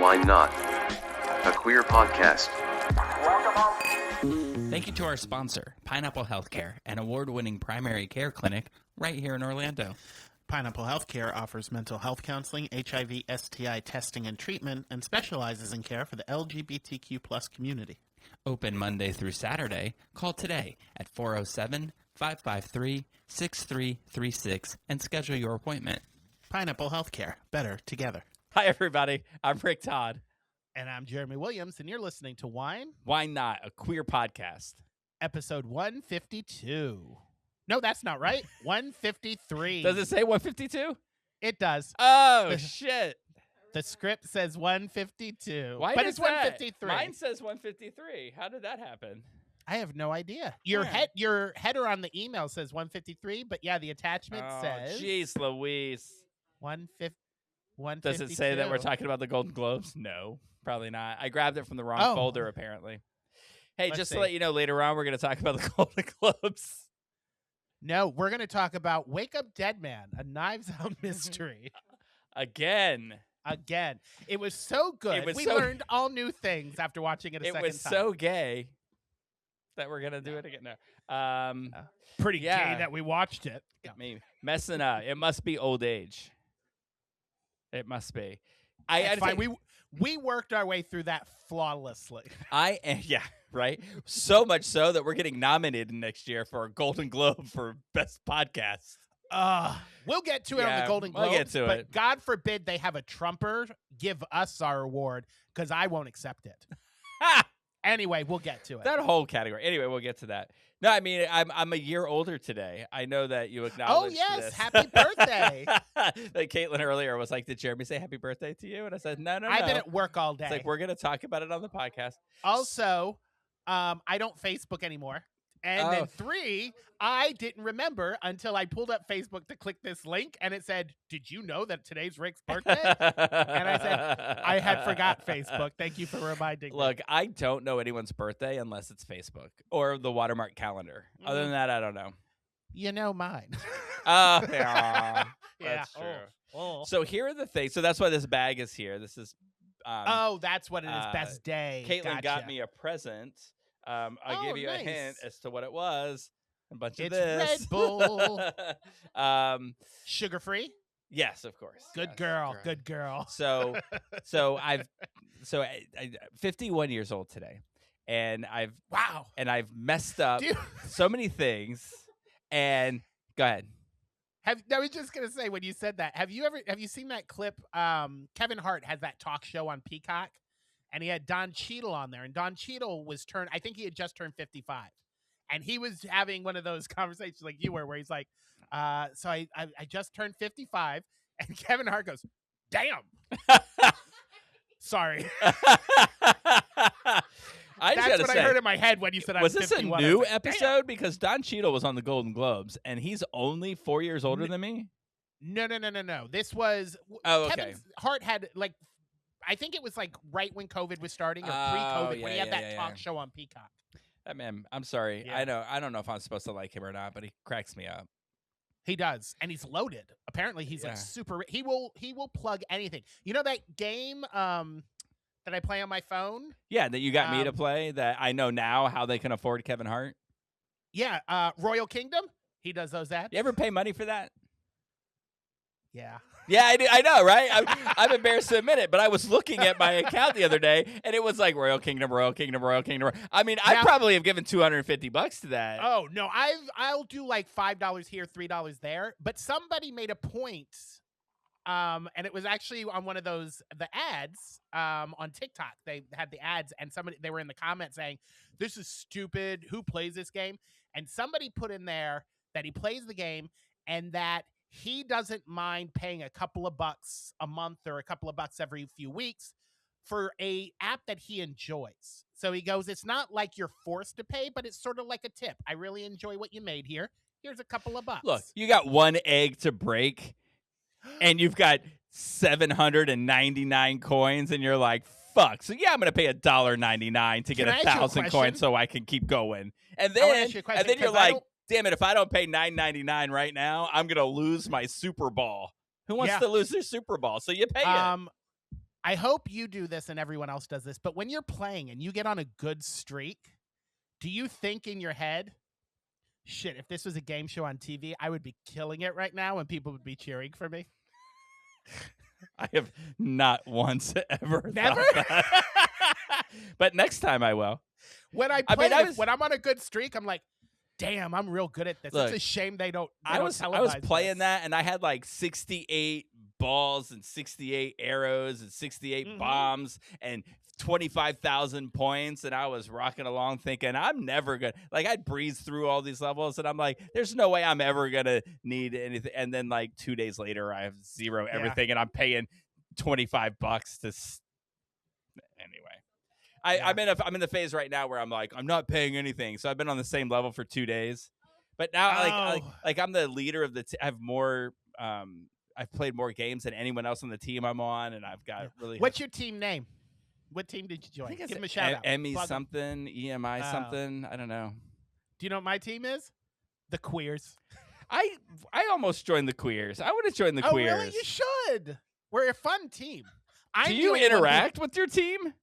Why Not? A queer podcast. Thank you to our sponsor, Pineapple Healthcare, an award-winning primary care clinic right here in Orlando. Pineapple Healthcare offers mental health counseling, HIV, STI testing and treatment, and specializes in care for the LGBTQ plus community. Open Monday through Saturday. Call today at 407-553-6336 and schedule your appointment. Pineapple Healthcare. Better together. Hi, everybody. I'm Rick Todd. And I'm Jeremy Williams, and you're listening to Wine, Why Not? A queer podcast. episode 152. No, that's not right. 153. Does it say 152? It does. Oh, shit. The script says 152. Why but does it's 153. That? Mine says 153. How did that happen? I have no idea. Your header on the email says 153, but yeah, the attachment says. Jeez Louise. 152. Does it say that we're talking about the Golden Globes? No, probably not. I grabbed it from the wrong folder, apparently. Hey, Let's just see. to let you know, later on, we're going to talk about the Golden Globes. No, we're going to talk about Wake Up Dead Man, a Knives Out mystery. Again. It was so good. We learned all new things after watching it a second time. It was so gay that we're going to do it again. No. Pretty gay that we watched it. Me messing up. It must be old age. It must be. That's fine. We worked our way through that flawlessly. Yeah, right? So much so that we're getting nominated next year for a Golden Globe for Best Podcast. We'll get to it on the Golden Globes. We'll get to but it. God forbid they have a Trumper give us our award, because I won't accept it. Anyway, we'll get to it. That whole category. Anyway, we'll get to that. No, I mean, I'm a year older today. I know that you acknowledge this. Happy birthday. Like Caitlin earlier was like, did Jeremy say happy birthday to you? And I said, no. I've been at work all day. It's like, we're going to talk about it on the podcast. Also, I don't Facebook anymore. And then 3, I didn't remember until I pulled up Facebook to click this link, and it said, did you know that today's Rick's birthday? And I said, I had forgot Facebook. Thank you for reminding me. Look, I don't know anyone's birthday unless it's Facebook or the Watermark calendar. Other than that, I don't know. You know mine. Yeah. That's true. Oh. So here are the things. So that's why this bag is here. This is. That's what it is. Best day. Caitlin got me a present. I'll give you a hint as to what it was. A bunch of this. Red Bull. Sugar-free? Yes, of course. Good girl. Good girl. So I'm 51 years old today, and I've messed up so many things. And go ahead. I was just gonna say, when you said that, have you seen that clip? Kevin Hart has that talk show on Peacock, and he had Don Cheadle on there, and Don Cheadle I think he had just turned 55, and he was having one of those conversations like you were, where he's like, so I just turned 55, and Kevin Hart goes, damn. Sorry. That's what I heard in my head when you said I was 51. Was this a new episode? Because Don Cheadle was on the Golden Globes, and he's only 4 years older than me? No. This was... Kevin Hart had, like... I think it was like right when COVID was starting or pre-COVID when he had that talk show on Peacock. That man, I'm sorry. Yeah. I don't know if I'm supposed to like him or not, but he cracks me up. He does, and he's loaded. Apparently, he's like super. He will plug anything. You know that game that I play on my phone? Yeah, that you got me to play. That I know now how they can afford Kevin Hart. Yeah, Royal Kingdom. He does those ads. You ever pay money for that? Yeah. Yeah, I do. I know, right? I'm embarrassed to admit it, but I was looking at my account the other day, and it was like Royal Kingdom, Royal Kingdom, Royal Kingdom. I mean, I probably have given $250 to that. Oh no, I'll do like $5 here, $3 there. But somebody made a point, and it was actually on one of the ads on TikTok. They had the ads, and they were in the comments saying, "This is stupid. Who plays this game?" And somebody put in there that he plays the game and that he doesn't mind paying a couple of bucks a month or a couple of bucks every few weeks for a app that he enjoys. So he goes, it's not like you're forced to pay, but it's sort of like a tip. I really enjoy what you made here. Here's a couple of bucks. Look, you got one egg to break, and you've got 799 coins, and you're like, fuck. So yeah, I'm going to pay $1.99 to get 1,000 coins so I can keep going. And then you're like, damn it, if I don't pay $9.99 right now, I'm going to lose my Super Bowl. Who wants to lose their Super Bowl? So you pay it. I hope you do this and everyone else does this, but when you're playing and you get on a good streak, do you think in your head, shit, if this was a game show on TV, I would be killing it right now and people would be cheering for me? I have not once ever Never? thought that. But next time I will. When when I'm on a good streak, I'm like, damn, I'm real good at this. Look, it's a shame they don't. I was playing that, and I had like 68 balls and 68 arrows and 68 bombs and 25,000 points, and I was rocking along thinking I'm never gonna, like, I'd breeze through all these levels, and I'm like, there's no way I'm ever gonna need anything. And then like 2 days later, I have zero everything, and I'm paying $25 to. Anyway. I'm in the phase right now where I'm like, I'm not paying anything. So I've been on the same level for 2 days, but now like I'm the leader of the. I have more. I've played more games than anyone else on the team I'm on, and I've got really. What's your team name? What team did you join? Give them a shout out. Emmy something, EMI something. I don't know. Do you know what my team is? The Queers. I almost joined the Queers. I would have joined the Queers. Really? You should. We're a fun team. Do you interact with your team?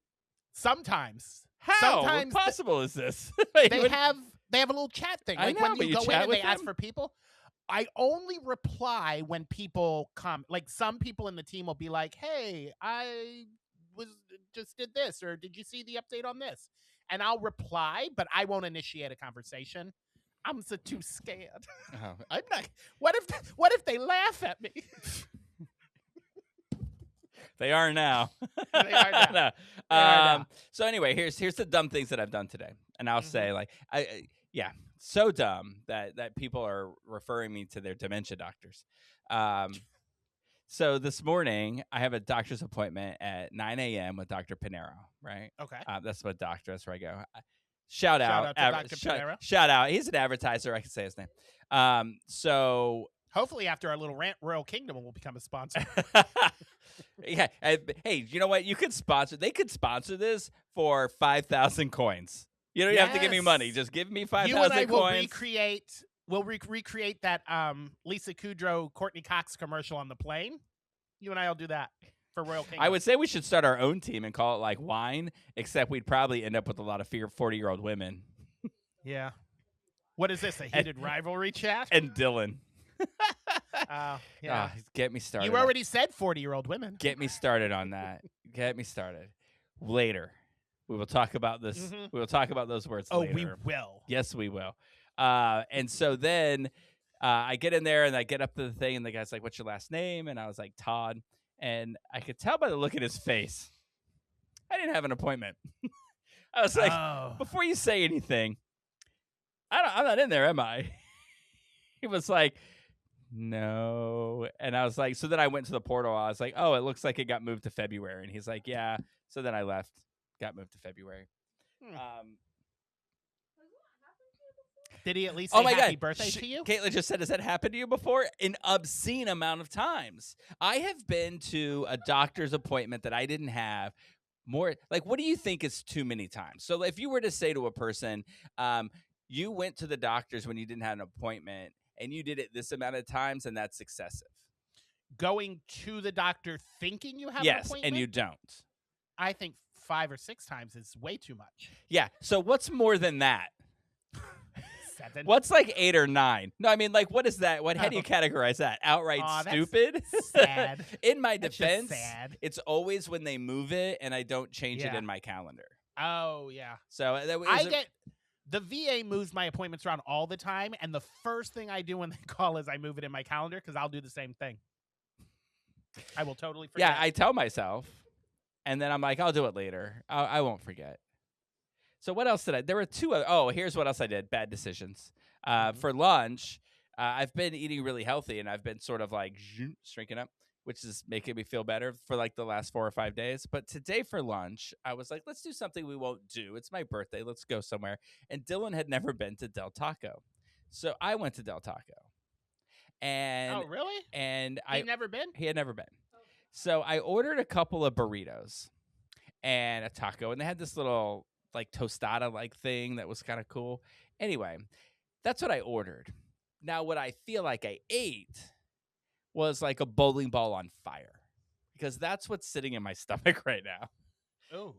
Sometimes. How? What possible is this? They have a little chat thing. Like when you go in and they ask for people. I only reply when people come. Like some people in the team will be like, "Hey, I just did this, or did you see the update on this?" And I'll reply, but I won't initiate a conversation. I'm so too scared. Oh. I'm not. What if they laugh at me? They are now. They are now. So anyway, here's the dumb things that I've done today, and I'll say like, so dumb that people are referring me to their dementia doctors. So this morning I have a doctor's appointment at 9 a.m. with Dr. Pinero. Right? Okay. That's what doctor. That's where I go. Shout out to Dr. Pinero. Shout out. He's an advertiser. I can say his name. So. Hopefully, after our little rant, Royal Kingdom will become a sponsor. Yeah. Hey, you know what? You could sponsor. They could sponsor this for 5,000 coins. You don't have to give me money. Just give me 5,000 coins. You and I will recreate that Lisa Kudrow, Courtney Cox commercial on the plane. You and I will do that for Royal Kingdom. I would say we should start our own team and call it like wine, except we'd probably end up with a lot of 40-year-old women. Yeah. What is this? A heated rivalry chat? And Dylan. Yeah. Get me started. You already said 40-year-old women. Get me started on that. Get me started. Later, we will talk about this. Mm-hmm. We will talk about those words later. Oh, we will. Yes, we will. And so then I get in there and I get up to the thing, and the guy's like, "What's your last name?" And I was like, "Todd." And I could tell by the look in his face, I didn't have an appointment. I was like, "Before you say anything, I'm not in there, am I?" He was like, "No." And I was like, so then I went to the portal. I was like, "Oh, it looks like it got moved to February." And he's like, "Yeah." So then I left. Got moved to February. Did he at least say happy birthday to you? Caitlin just said, has that happened to you before? An obscene amount of times. I have been to a doctor's appointment that I didn't have more. Like, what do you think is too many times? So if you were to say to a person, you went to the doctor's when you didn't have an appointment and you did it this amount of times, and that's excessive. Going to the doctor thinking you have an appointment? Yes, and you don't. I think 5 or 6 times is way too much. Yeah. So what's more than that? 7. What's like 8 or 9? No, I mean, like, what is that? How do you categorize that? Outright stupid? Sad. In my defense, it's always when they move it and I don't change it in my calendar. Oh, yeah. So the VA moves my appointments around all the time, and the first thing I do when they call is I move it in my calendar because I'll do the same thing. I will totally forget. Yeah, I tell myself, and then I'm like, I'll do it later. I won't forget. So what else did I? There were 2 other. Oh, here's what else I did. Bad decisions. For lunch, I've been eating really healthy, and I've been sort of like shrinking up, which is making me feel better for like the last 4 or 5 days. But today for lunch, I was like, let's do something we won't do. It's my birthday. Let's go somewhere. And Dylan had never been to Del Taco. So I went to Del Taco. And oh, really? And He'd never been? He had never been. So I ordered a couple of burritos and a taco, and they had this little like tostada like thing that was kind of cool. Anyway, that's what I ordered. Now, what I feel like I ate was like a bowling ball on fire because that's what's sitting in my stomach right now. Oh.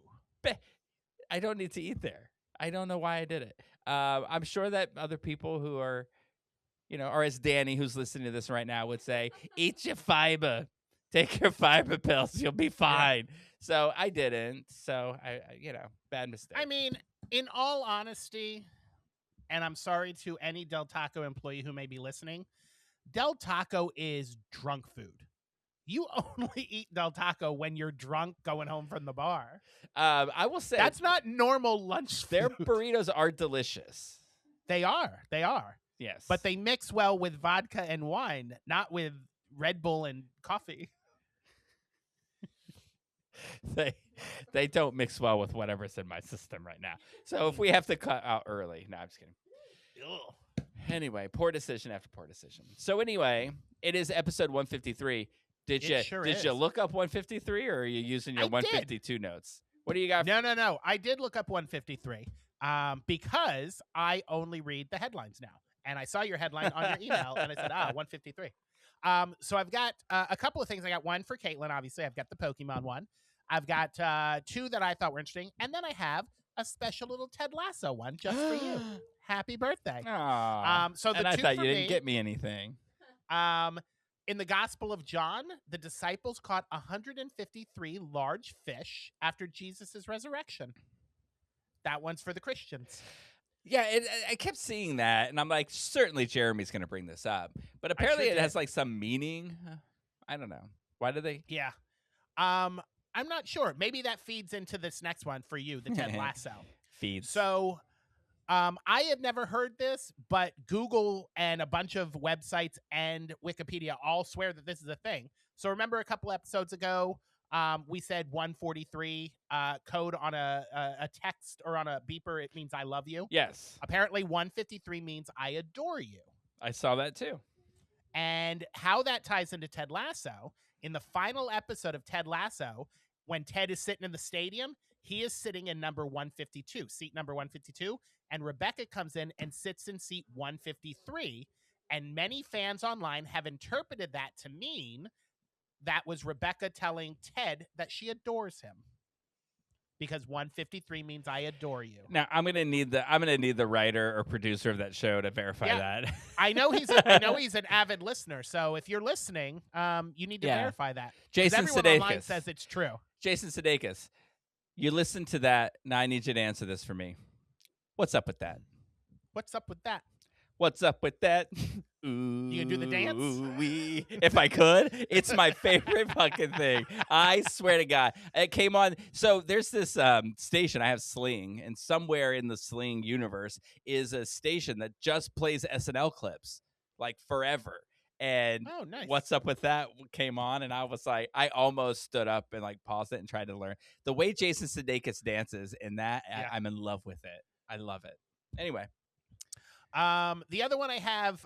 I don't need to eat there. I don't know why I did it. I'm sure that other people who are, or as Danny, who's listening to this right now, would say, eat your fiber. Take your fiber pills. You'll be fine. Yeah. So I didn't. So, bad mistake. I mean, in all honesty, and I'm sorry to any Del Taco employee who may be listening, Del Taco is drunk food. You only eat Del Taco when you're drunk going home from the bar. I will say that's not normal lunch food. Their burritos are delicious. They are. Yes. But they mix well with vodka and wine, not with Red Bull and coffee. They don't mix well with whatever's in my system right now. So if we have to cut out early. No, I'm just kidding. Ugh. Anyway, poor decision after poor decision. So anyway, it is episode 153. Did you look up 153 or are you using your 152 notes? What do you got? No. I did look up 153 because I only read the headlines now. And I saw your headline on your email and I said, 153. So I've got a couple of things. I got one for Caitlin, obviously. I've got the Pokemon one. I've got two that I thought were interesting. And then I have a special little Ted Lasso one just for you. Happy birthday. Aww. So the and I two thought for you me, didn't get me anything. In the Gospel of John, the disciples caught 153 large fish after Jesus' resurrection. That one's for the Christians. Yeah, I kept seeing that, and I'm like, certainly Jeremy's going to bring this up. But apparently it has, like, some meaning. I don't know. Why do they? Yeah. I'm not sure. Maybe that feeds into this next one for you, the Ted Lasso. Feeds. So I had never heard this, but Google and a bunch of websites and Wikipedia all swear that this is a thing. So remember a couple episodes ago, we said 143 code on a text or on a beeper. It means I love you. Yes. Apparently 153 means I adore you. I saw that too. And how that ties into Ted Lasso, in the final episode of Ted Lasso, when Ted is sitting in the stadium, he is sitting in number 152, seat number 152. And Rebecca comes in and sits in seat 153. And many fans online have interpreted that to mean that was Rebecca telling Ted that she adores him. Because 153 means I adore you. Now I'm gonna need the writer or producer of that show to verify that. I know he's an avid listener. So if you're listening, you need to verify that. Jason everyone Sudeikis online says it's true. Jason Sudeikis, you listen to that. Now I need you to answer this for me. What's up with that? What's up with that? What's up with that? Ooh, you can do the dance? If I could. It's my favorite fucking thing. I swear to God. It came on. So there's this station. I have Sling. And somewhere in the Sling universe is a station that just plays SNL clips. Like forever. And nice. What's up with that came on. And I was like, I almost stood up and like paused it and tried to learn. The way Jason Sudeikis dances in that, I'm in love with it. I love it. Anyway. The other one I have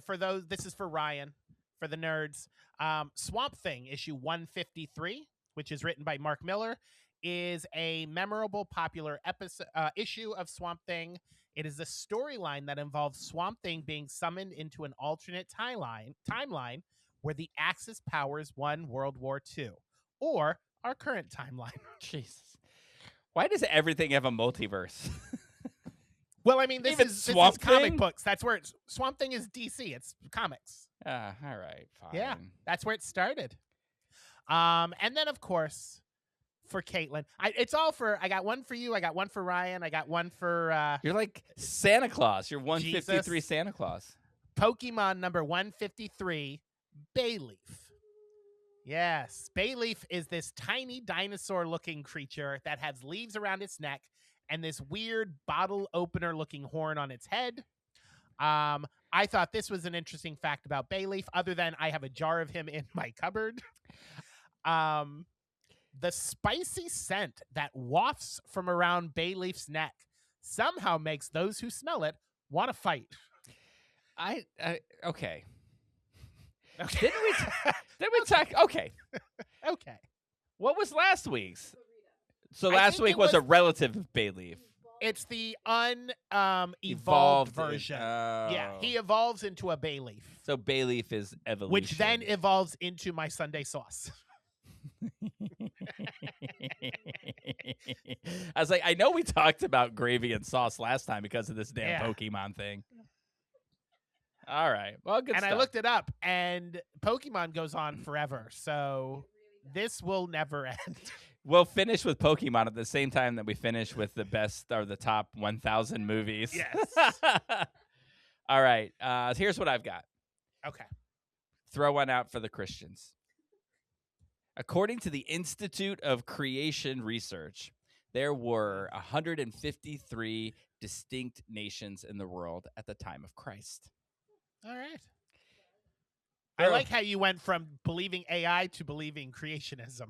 for those, this is for Ryan, for the nerds. Swamp Thing issue 153, which is written by Mark Miller, is a memorable, popular issue of Swamp Thing. It is a storyline that involves Swamp Thing being summoned into an alternate timeline where the Axis powers won World War II, or our current timeline. Jesus. Why does everything have a multiverse? Well, I mean, this is comic books. That's where Swamp Thing is DC. It's comics. All right, fine. Yeah, that's where it started. And then, of course, for Caitlin, it's all for. I got one for you. I got one for Ryan. I got one for. You're like Santa Claus. You're 153 Jesus. Santa Claus. Pokemon number 153, Bayleaf. Yes, Bayleaf is this tiny dinosaur-looking creature that has leaves around its neck and this weird bottle opener looking horn on its head. I thought this was an interesting fact about Bayleaf, other than I have a jar of him in my cupboard. The spicy scent that wafts from around Bayleaf's neck somehow makes those who smell it want to fight. Okay. Didn't we talk? Okay. Okay. What was last week's? So I last think week it was a was- relative of Bayleaf. It's the evolved Oh. version. Yeah, he evolves into a Bayleaf, So Bayleaf is evolution. which then evolves into my Sunday sauce. I was like, I know we talked about gravy and sauce last time because of this damn Yeah. Pokemon thing. All right. Well, good And stuff. I looked it up, and Pokemon goes on forever, so this will never end. We'll finish with Pokemon at the same time that we finish with the best or the top 1,000 movies. Yes. All right. Here's what I've got. Okay. Throw one out for the Christians. According to the Institute of Creation Research, there were 153 distinct nations in the world at the time of Christ. All right. I like how you went from believing AI to believing creationism.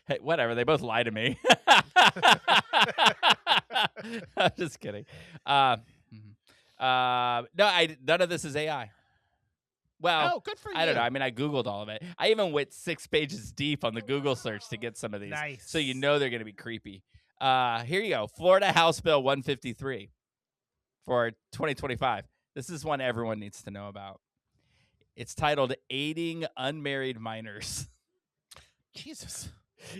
Hey, whatever. They both lie to me. I'm just kidding. No, none of this is AI. Well, Oh, good for you. I don't know. I mean, I Googled all of it. I even went 6 pages deep on the Google search to get some of these. Nice. So you know they're going to be creepy. Here you go. Florida House Bill 153 for 2025. This is one everyone needs to know about. It's titled Aiding Unmarried Minors. Jesus.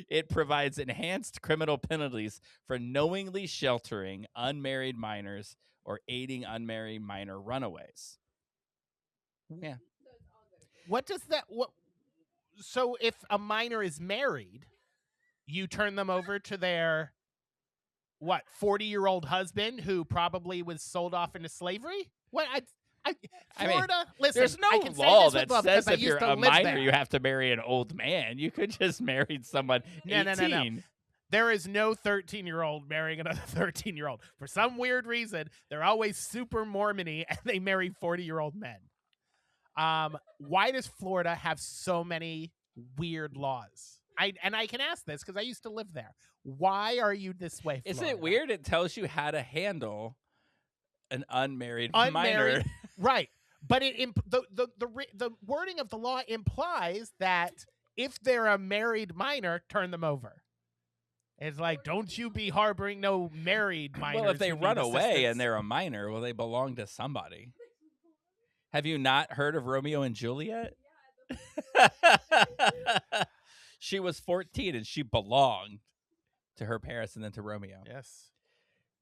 It provides enhanced criminal penalties for knowingly sheltering unmarried minors or aiding unmarried minor runaways. Yeah. What does that what so if a minor is married, you turn them over to their 40-year-old husband who probably was sold off into slavery? What Florida, listen, there's no I can say law this with that love says because I if you're used to a live minor, there. you have to marry an old man. You could just marry someone 18. No. There is no 13-year-old marrying another 13-year-old. For some weird reason, they're always super Mormon-y and they marry 40-year-old men. Why does Florida have so many weird laws? I can ask this because I used to live there. Why are you this way, Florida? Isn't it weird? It tells you how to handle an unmarried minor. Right. But the wording of the law implies that if they're a married minor, turn them over. It's like, don't you be harboring no married minors. Well, if they who run need away assistance. and they're a minor, well, they belong to somebody. Have you not heard of Romeo and Juliet? She was 14 and she belonged to her parents and then to Romeo. Yes.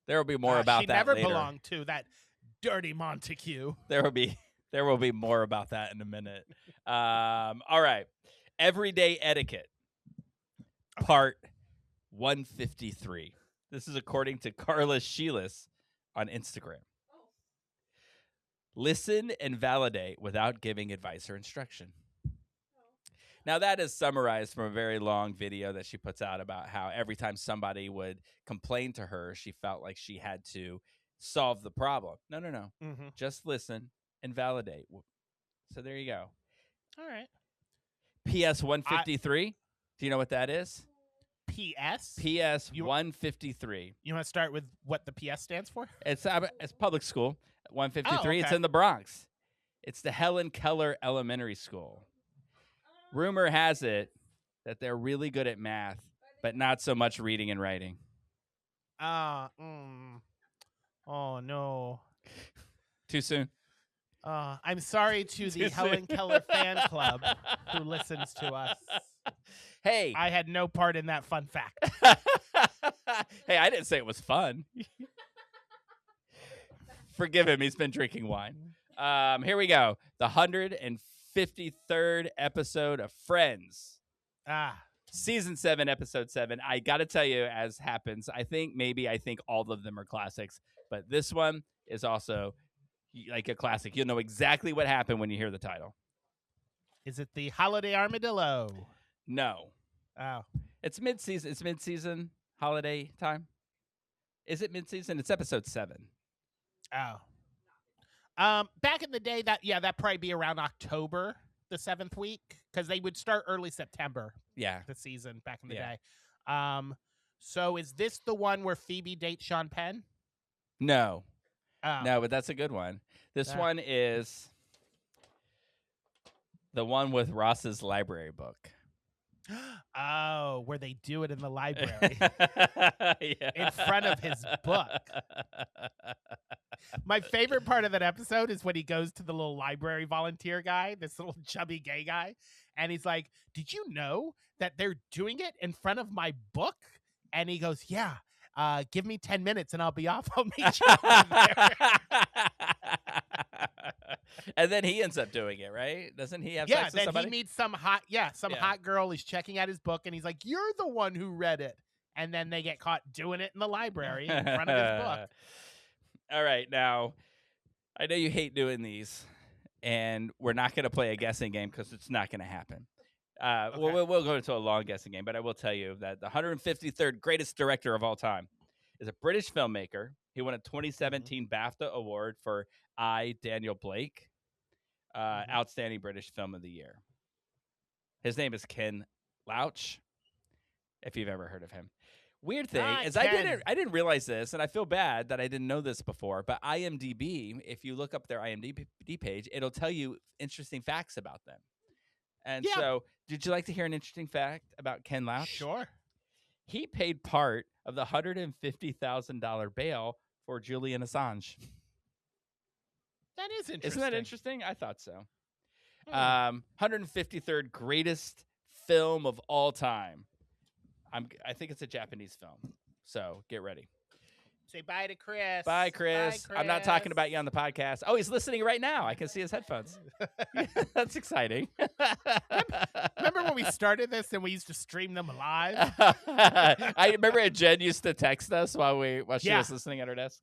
There will be more about she that never later. belonged to that dirty Montague. There will be more about that in a minute. All right. Everyday etiquette. Part 153. This is according to Carla Sheelis on Instagram. Listen and validate without giving advice or instruction. Now, that is summarized from a very long video that she puts out about how every time somebody would complain to her, she felt like she had to solve the problem. No. Mm-hmm. Just listen and validate. So there you go. All right. PS 153. Do you know what that is? PS? PS 153. You want to start with what the PS stands for? It's public school. 153. Oh, It's okay. in the Bronx. It's the Helen Keller Elementary School. Rumor has it that they're really good at math, but not so much reading and writing. Oh, no. Too soon? I'm sorry to the Helen Keller fan club who listens to us. Hey. I had no part in that fun fact. Hey, I didn't say it was fun. Forgive him. He's been drinking wine. Here we go. The 153rd episode of Friends. Season 7, episode 7. I got to tell you, as happens, I think all of them are classics, but this one is also like a classic. You'll know exactly what happened when you hear the title. Is it the Holiday Armadillo? No. Oh. It's mid-season. It's mid-season holiday time. Is it mid-season? It's episode 7. Oh. Back in the day, that'd probably be around October, the 7th week, because they would start early September. Yeah. The season back in the Yeah. day. So is this the one where Phoebe dates Sean Penn? No. Oh. No, but that's a good one. This one is the one with Ross's library book. Oh, where they do it in the library Yeah. in front of his book. My favorite part of that episode is when he goes to the little library volunteer guy, this little chubby gay guy, And he's like, "Did you know that they're doing it in front of my book?" And he goes, "Yeah. Give me 10 minutes and I'll be off. I'll meet you over there." And then he ends up doing it, right? Doesn't he have Yeah, sex with then somebody? he meets some hot Yeah. hot girl. He's checking out his book, and he's like, "You're the one who read it." And then they get caught doing it in the library in front of his book. All right, now I know you hate doing these, and we're not going to play a guessing game because it's not going to happen. Okay. We'll go into a long guessing game, but I will tell you that the 153rd greatest director of all time is a British filmmaker. He won a 2017 BAFTA award for I, Daniel Blake, Outstanding British Film of the Year. His name is Ken Loach, if you've ever heard of him. Weird thing is Ken. I didn't realize this, and I feel bad that I didn't know this before, but IMDb, if you look up their IMDb page, it'll tell you interesting facts about them. And Yeah. so, did you like to hear an interesting fact about Ken Loach? Sure. He paid part of the $150,000 bail for Julian Assange. That is interesting. Isn't that interesting? I thought so. 153rd greatest film of all time. I think it's a Japanese film. So get ready. Say bye to Chris. Bye, Chris. I'm not talking about you on the podcast. Oh, he's listening right now. I can see his headphones. That's exciting. Remember when we started this and we used to stream them live? I remember Jen used to text us while she Yeah. was listening at her desk.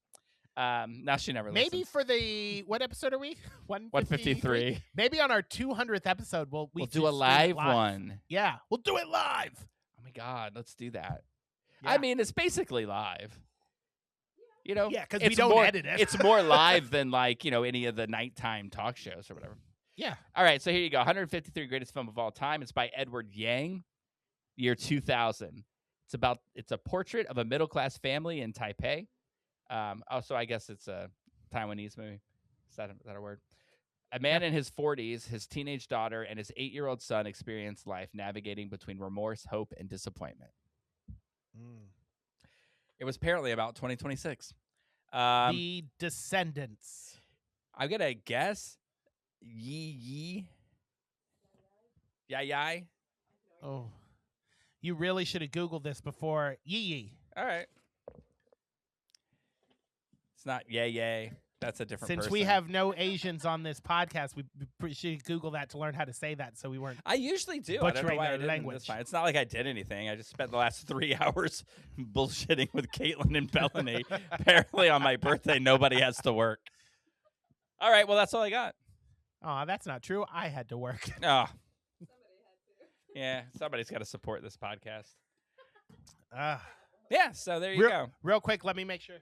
Now she never listens. Maybe for the what episode are we? 153. Maybe on our 200th episode we'll We'll should do a stream it live one. Yeah, we'll do it live. Oh my God, let's do that. Yeah. I mean, it's basically live. You know, Yeah, because it's we don't more, edit it. It's more live than like, any of the nighttime talk shows or whatever. Yeah. All right, so here you go. 153 greatest film of all time. It's by Edward Yang, year 2000. It's a portrait of a middle-class family in Taipei. Also, I guess it's a Taiwanese movie. Is that a word? A man in his 40s, his teenage daughter, and his 8-year-old son experience life navigating between remorse, hope, and disappointment. It was apparently about 2026. The Descendants. I'm going to guess Yi. Yai. Oh. You really should have Googled this before. Yee. All right. It's not yay. That's a different Since person. we have no Asians on this podcast, we should Google that to learn how to say that so we weren't. I usually do. I don't know butchering why I their didn't language. this time. It's not like I did anything. I just spent the last 3 hours bullshitting with Caitlin and Bellany. Apparently on my birthday, nobody has to work. All right. Well, that's all I got. Oh, that's not true. I had to work. Oh. Yeah. Somebody's got to support this podcast. Yeah. So there you go. Real quick, let me make sure.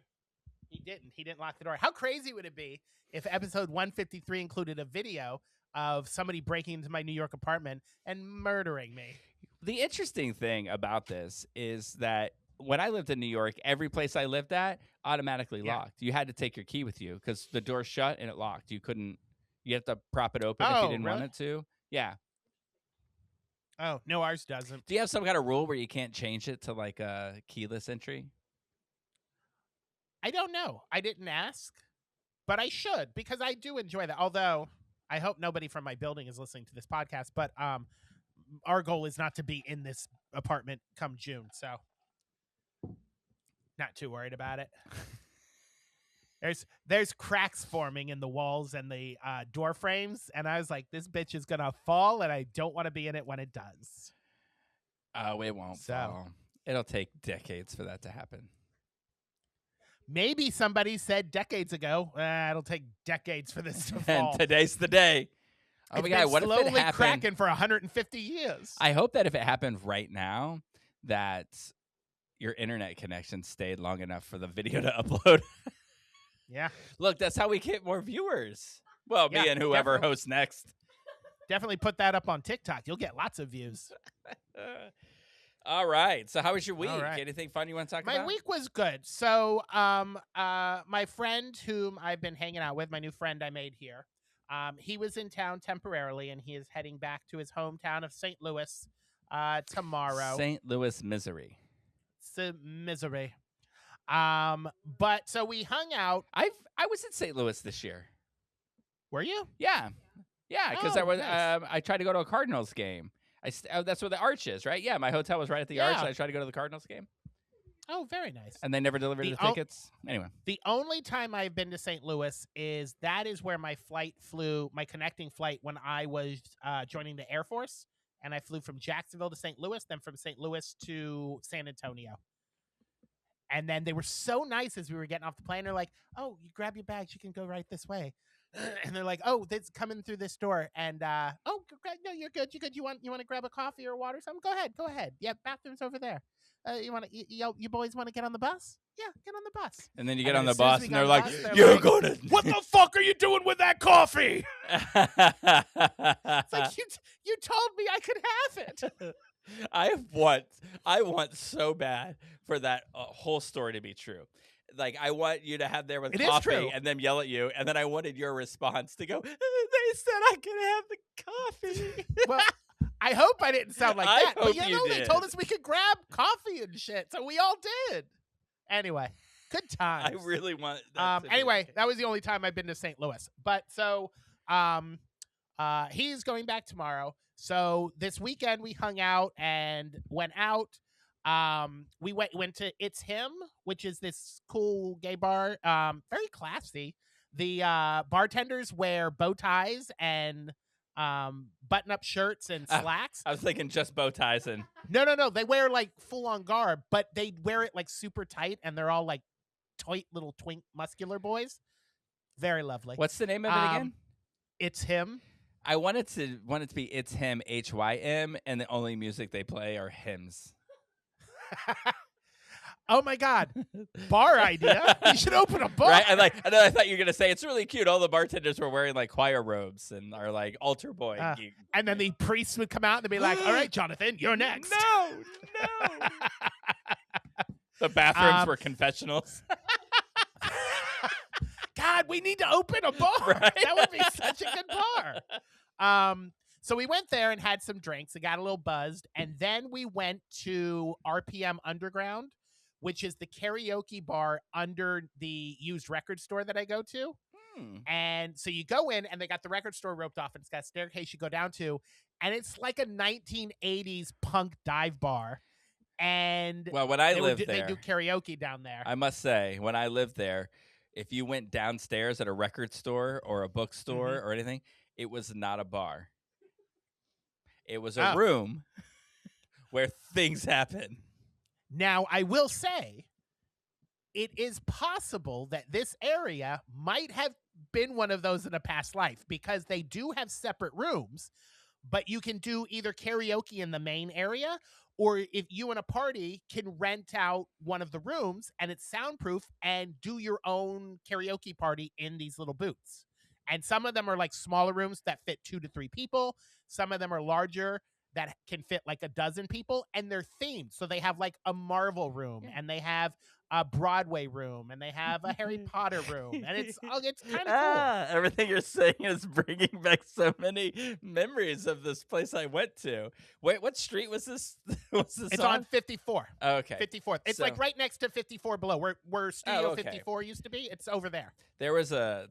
He didn't lock the door. How crazy would it be if episode 153 included a video of somebody breaking into my New York apartment and murdering me? The interesting thing about this is that when I lived in New York, every place I lived at automatically locked. You had to take your key with you because the door shut and it locked. You have to prop it open if you didn't want it to. Yeah. Oh, no, ours doesn't. Do you have some kind of rule where you can't change it to like a keyless entry? I don't know. I didn't ask, but I should because I do enjoy that. Although I hope nobody from my building is listening to this podcast, but our goal is not to be in this apartment come June, so not too worried about it. There's cracks forming in the walls and the door frames, and I was like, this bitch is gonna fall, and I don't want to be in it when it does. Oh, it won't fall. It'll take decades for that to happen. Maybe somebody said decades ago, it'll take decades for this to fall. And today's the day. Oh It's my God, been what if it slowly happened? cracking for 150 years. I hope that if it happened right now, that your internet connection stayed long enough for the video to upload. Yeah. Look, that's how we get more viewers. Well, me and whoever hosts next. Definitely put that up on TikTok. You'll get lots of views. All right. So how was your week? All right. Anything fun you want to talk about? My week was good. So my friend whom I've been hanging out with, my new friend I made here, he was in town temporarily, and he is heading back to his hometown of St. Louis tomorrow. St. Louis, Missouri. It's misery. But so we hung out. I was in St. Louis this year. Were you? Yeah. Yeah, because Oh, nice. I tried to go to a Cardinals game. That's where the Arch is, right? Yeah, my hotel was right at the Arch, Yeah. and I tried to go to the Cardinals game, Oh, very nice. and they never delivered the tickets. Anyway, The only time I've been to St. Louis is where my connecting flight when I was joining the Air Force, and I flew from Jacksonville to St. Louis, then from St. Louis to San Antonio. And then they were so nice as we were getting off the plane. They're like, "Oh, you grab your bags, you can go right this way." And they're like, "Oh, this coming through this door." And no, you're good. You're good. You want to grab a coffee or water or something? Go ahead. Yeah, bathroom's over there. You boys want to get on the bus? Yeah, get on the bus. and then you And get then on the as soon as bus, we and got they're on the like, bus, they're "You're like, going to "What the fuck are you doing with that coffee?" It's It's like you told me I could have it. I want so bad for that whole story to be true. Like, I want you to have there with It is coffee true. and them yell at you, and then I wanted your response to go, "They said I could have the coffee." Well, I hope I didn't sound like I that. But hope you you know, they did. told us we could grab coffee and shit, so we all did. Anyway, good I times. really want. That to be Anyway, the that was the only time I've been to St. Louis. But so he's going back tomorrow. So this weekend we hung out and went out. We went to It's Him, which is this cool gay bar. Very classy. The bartenders wear bow ties and button-up shirts and slacks. I was thinking just bow ties and No. They wear like full-on garb, but they wear it like super tight, and they're all like tight little twink muscular boys. Very lovely. what's the name of it again? It's Him. I want it to be It's Him, HYM, and the only music they play are hymns. Oh my God. Bar idea. You should open a bar. Right? And then I thought you were gonna say it's really cute. All the bartenders were wearing like choir robes and are like altar boy. And then the priests would come out and they'd be like, "All right, Jonathan, you're next." No. The bathrooms were confessionals. God, we need to open a bar. Right? That would be such a good bar. So we went there and had some drinks and got a little buzzed. And then we went to RPM Underground, which is the karaoke bar under the used record store that I go to. And so you go in and they got the record store roped off and it's got a staircase you go down to. And it's like a 1980s punk dive bar. And Well, when I lived they there, do karaoke down there. I must say, when I lived there, if you went downstairs at a record store or a bookstore or anything, it was not a bar. It was a room where things happen. Now, I will say, it is possible that this area might have been one of those in a past life because they do have separate rooms, but you can do either karaoke in the main area, or if you and a party can rent out one of the rooms and it's soundproof and do your own karaoke party in these little booths. And some of them are like smaller rooms that fit 2 to 3 people. Some of them are larger that can fit like a dozen people, and they're themed. So they have like a Marvel room, and they have a Broadway room, and they have a Harry Potter room, and it's kind of cool. Everything you're saying is bringing back so many memories of this place I went to. Wait, what street was this? It's on 54. Okay, 54th. It's like right next to 54 below, where Studio 54 used to be. It's over there. There was a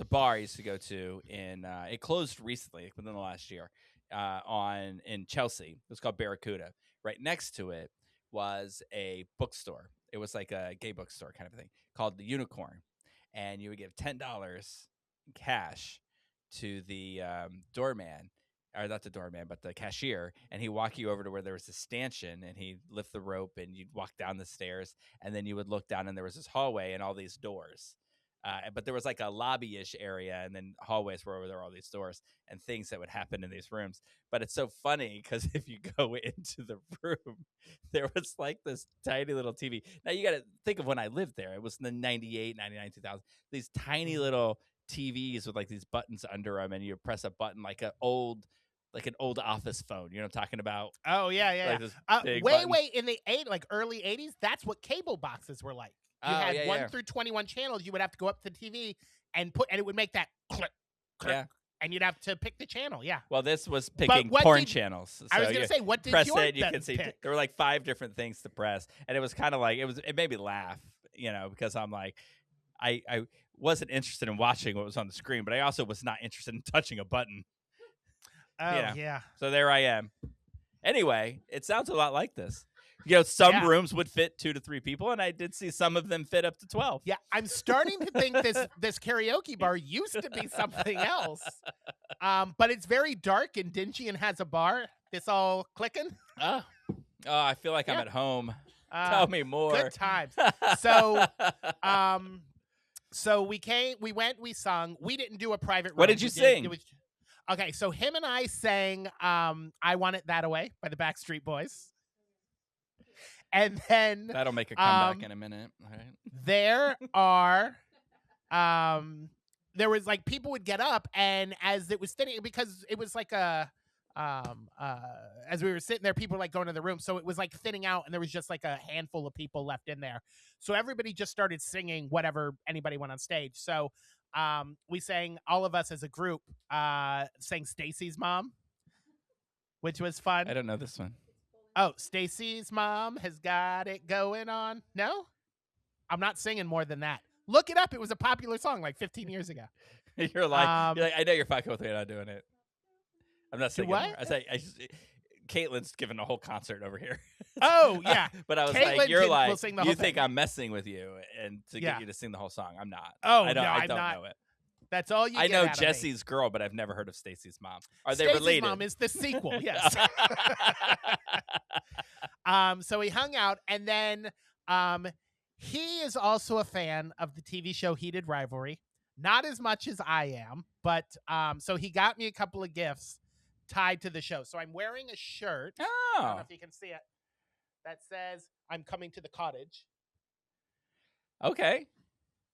bar I used to go to in. It closed recently, within the last year. In Chelsea. It was called Barracuda. Right next to it was a bookstore. It was like a gay bookstore kind of thing called the Unicorn. And you would give $10 cash to the doorman, or not the doorman, but the cashier, and he'd walk you over to where there was a stanchion, and he'd lift the rope, and you'd walk down the stairs, and then you would look down, and there was this hallway and all these doors. But there was like a lobby-ish area, and then hallways where there were all these doors and things that would happen in these rooms. But it's so funny because if you go into the room, there was like this tiny little TV. Now you got to think of when I lived there. It was in the 98, 99, 2000. These tiny little TVs with like these buttons under them, and you press a button like an old office phone. You know what I'm talking about? Oh yeah. Like way in the early 80s. That's what cable boxes were like. You had 1 through 21 channels. You would have to go up to the TV and it would make that click, and you'd have to pick the channel. Yeah. Well, this was picking porn channels. So I was going to say, what did press your it? You can see pick? there were like 5 different things to press, and it was kind of like it made me laugh, because I'm like, wasn't interested in watching what was on the screen, but I also was not interested in touching a button. Oh, Yeah. yeah. So there I am. Anyway, it sounds a lot like this. Some Yeah. rooms would fit 2 to 3 people, and I did see some of them fit up to 12. Yeah, I'm starting to think this karaoke bar used to be something else. But it's very dark and dingy and has a bar. This all clicking. Oh, I feel like I'm Yeah. at home. Tell me more. Good times. So, so we went, we sung. We didn't do a private room. What did you sing? Okay, so him and I sang "I Want It That Away" by the Backstreet Boys. And then That'll make a comeback in a minute. All right. there was like people would get up, and as it was sitting, because it was like as we were sitting there, people were like going to the room, so it was like thinning out, and there was just like a handful of people left in there. So everybody just started singing whatever anybody went on stage. So we sang, all of us as a group sang Stacy's Mom, which was fun. I don't know this one. Oh, Stacy's mom has got it going on. No? I'm not singing more than that. Look it up. It was a popular song like 15 years ago. You're like, I know you're fucking with me. I'm not doing it. I'm not singing. what? More. Caitlin's giving a whole concert over here. Oh, yeah. But I was Caitlin like, you're will like, sing the you whole think thing. I'm messing with you and to Yeah. get you to sing the whole song. I'm not. Oh, I don't, no, I I'm don't not. know it. That's all you I get know out of me. Jesse's girl, but I've never heard of Stacy's mom. Are they Stacey's related? Mom is the sequel, yes. So we hung out, and then he is also a fan of the TV show Heated Rivalry. Not as much as I am, but so he got me a couple of gifts tied to the show. So I'm wearing a shirt. I don't know Oh, if you can see it. That says "I'm coming to the cottage," okay.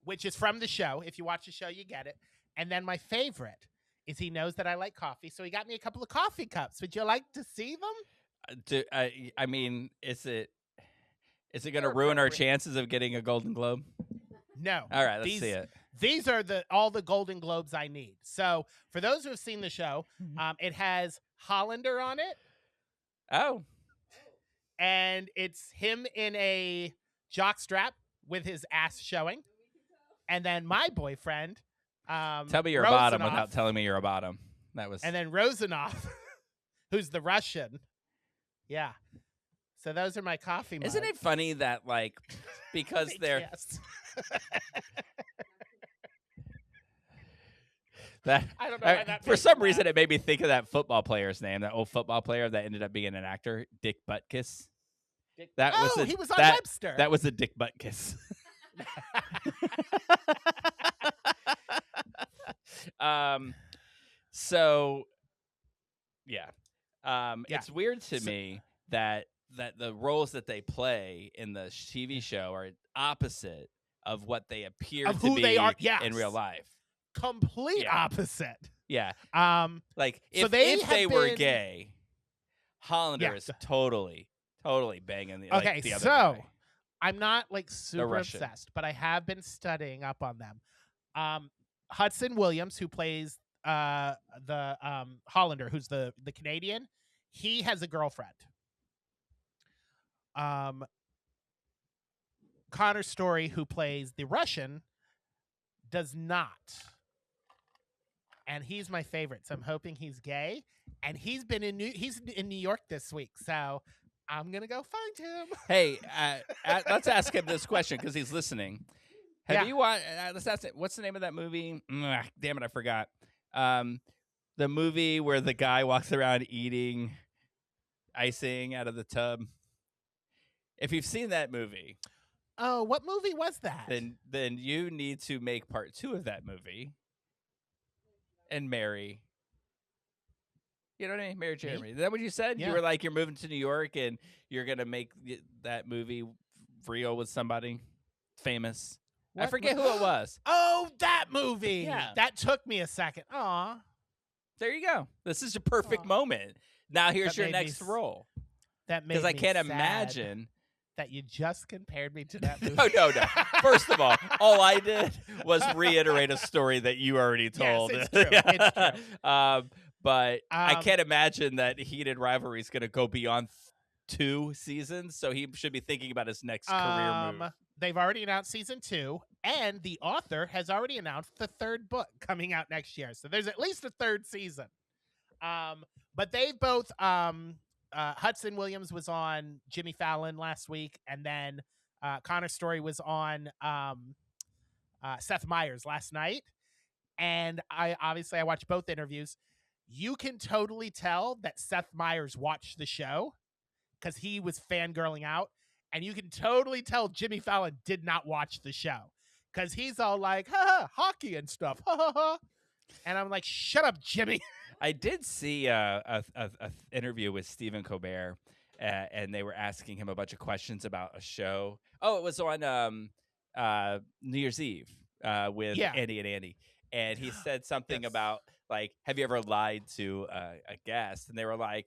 which is from the show. If you watch the show, you get it. And then my favorite is he knows that I like coffee, so he got me a couple of coffee cups. Would you like to see them? I mean, is it going to They're ruin our appropriate. chances of getting a Golden Globe? No. All right, let's see it. These are all the Golden Globes I need. So for those who have seen the show, it has Hollander on it, Oh, and it's him in a jockstrap with his ass showing. And then my boyfriend, tell me you're a bottom Rosanov, without telling me you're a bottom. That was. and then Rosanov, who's the Russian. Yeah. So those are my coffee mugs. Isn't it funny that because they're Yes. that I don't know why that for makes some me reason laugh. it made me think of that football player's name, that old football player that ended up being an actor, Dick Butkus. That was he was on that, Webster. That was a Dick Butkus. So yeah. It's weird to me that the roles that they play in the TV show are opposite of what they appear Of to who be they are, in yes. real life. Complete Yeah. opposite. Yeah. So If they they have were been- gay, Hollander Yeah. is totally banging the Okay, the other so guy. I'm not like super Russian. obsessed, but I have been studying up on them. Hudson Williams, who plays the Hollander, who's the Canadian, he has a girlfriend. Connor Story, who plays the Russian, does not. And he's my favorite, so I'm hoping he's gay. And he's in New York this week, so I'm gonna go find him. Hey, let's ask him this question because he's listening. Have Yeah. you watched? Let's ask it. What's the name of that movie? Damn it, I forgot. The movie where the guy walks around eating icing out of the tub. If you've seen that movie, Oh, what movie was that? then you need to make part 2 of that movie and marry. You know what I mean? Marry Jeremy. Is that what you said? Yeah. You were like, you're moving to New York and you're going to make that movie real with somebody famous. I What forget mo- who it was. Oh, that movie. Yeah. That took me a second. Aw. There you go. This is your perfect Aw. moment. Now here's That your made me next s- role. That made Because I me can't sad imagine. that you just compared me to that movie. No. First of all I did was reiterate a story that you already told. Yes, it's true. It's true. But I Um, can't imagine that Heated Rivalry is going to go beyond 2 seasons, so he should be thinking about his next career move. They've already announced season 2, and the author has already announced the 3rd book coming out next year. So there's at least a 3rd season. But they've both Hudson Williams was on Jimmy Fallon last week, and then Connor Story was on Seth Meyers last night. And I watched both interviews. You can totally tell that Seth Meyers watched the show because he was fangirling out. And you can totally tell Jimmy Fallon did not watch the show because he's all like, ha, hockey and stuff. Ha, ha, ha. And I'm like, shut up, Jimmy. I did see a interview with Stephen Colbert, and they were asking him a bunch of questions about a show. Oh, it was on New Year's Eve with Andy and Andy. And he said something about, like, have you ever lied to a guest? And they were like,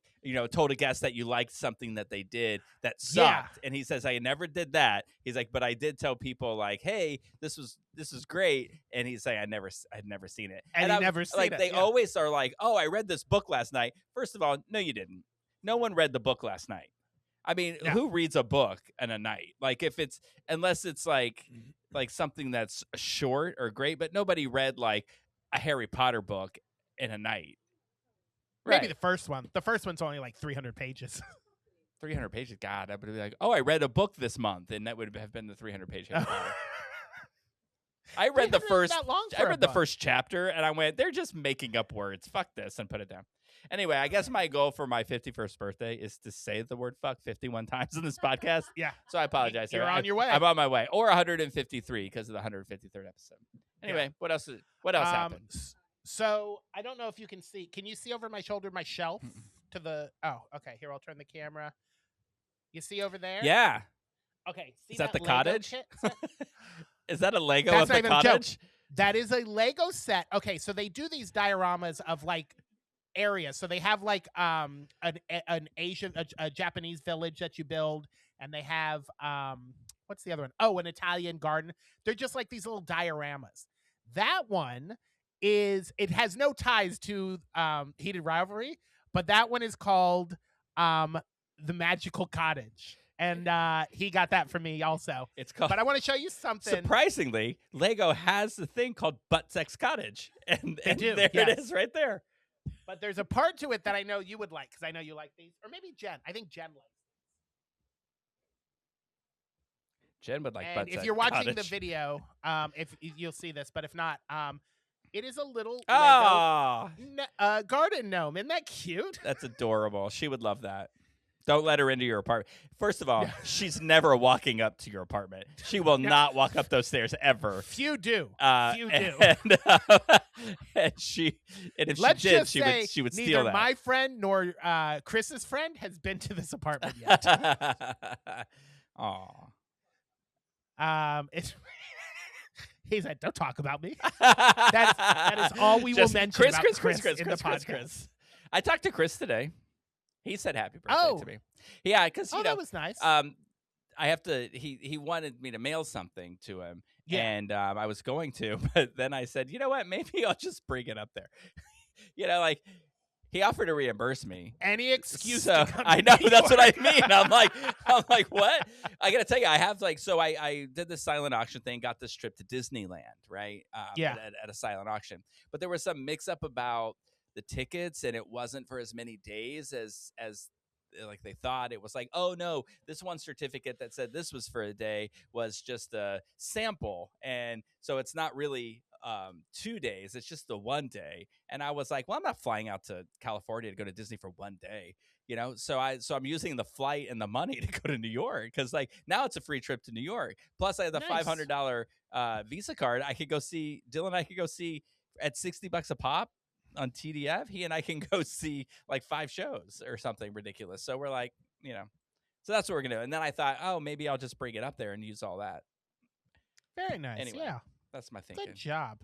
told a guest that you liked something that they did that sucked. Yeah. And he says, I never did that. He's like, but I did tell people, like, hey, this is great. And he's like, I'd never seen it. And he never seen like, it. They always are like, oh, I read this book last night. First of all, no, you didn't. No one read the book last night. I mean, who reads a book in a night? Like, unless it's like something that's short or great, but nobody read like a Harry Potter book in a night. Maybe the first one. The first one's only like 300 pages. 300 pages? God, I would be like, oh, I read a book this month, and that would have been the 300-page Harry Potter. I read the first chapter, and I went, they're just making up words. Fuck this, and put it down. Anyway, I guess my goal for my 51st birthday is to say the word fuck 51 times in this podcast. Yeah. So I apologize. You're on your way. I'm on my way. Or 153 because of the 153rd episode. Anyway, what else happened? So I don't know if you can see. Can you see over my shoulder my shelf to the okay, here I'll turn the camera. You see over there? Yeah. Okay. See is that the Lego cottage? kit? Is that a Lego That's of not the even a joke. cottage? That is a Lego set. Okay, so they do these dioramas of like areas. So they have like an Asian a Japanese village that you build, and they have what's the other one? Oh, an Italian garden. They're just like these little dioramas. That one it has no ties to Heated Rivalry, but that one is called The Magical Cottage. And he got that for me also. It's called. But I want to show you something. Surprisingly, Lego has the thing called Butt Sex Cottage, and do, there yes. it is, right there. But there's a part to it that I know you would like because I know you like these, or maybe Jen. I think Jen likes. Jen would like and Butt if Sex you're watching Cottage. the video, if you'll see this, but if not, it is a little Oh, Lego garden gnome. Isn't that cute? that's adorable. She would love that. Don't let her into your apartment. First of all, she's never walking up to your apartment. She will not walk up those stairs ever. Few do. Few do. And if she Let's did, just she would neither steal that. my friend nor Chris's friend has been to this apartment yet. Aw. It's he said, "Don't talk about me." That is all we will mention Chris, about Chris in the podcast. Chris. I talked to Chris today. He said happy birthday to me. Yeah, because that was nice. I have to. He wanted me to mail something to him, and I was going to, but then I said, you know what? Maybe I'll just bring it up there. Like he offered to reimburse me. Any excuse. So to come I to know New that's York. what I mean. I'm like, what? I gotta tell you, I have I did this silent auction thing, got this trip to Disneyland, right? At a silent auction, but there was some mix up about the tickets, and it wasn't for as many days as like they thought. It was like, oh no, this one certificate that said this was for a day was just a sample, and so it's not really 2 days, it's just the 1 day. And I was like, well, I'm not flying out to California to go to Disney for 1 day, so I'm using the flight and the money to go to New York, because like now it's a free trip to New York, plus I have the Nice. $500 Visa card. I could go see Dylan. I could go see at $60 a pop on TDF. He and I can go see like 5 shows or something ridiculous. So we're like, so that's what we're gonna do. And then I thought, oh, maybe I'll just bring it up there and use all that. Very nice. Anyway, yeah. That's my thinking. Good job.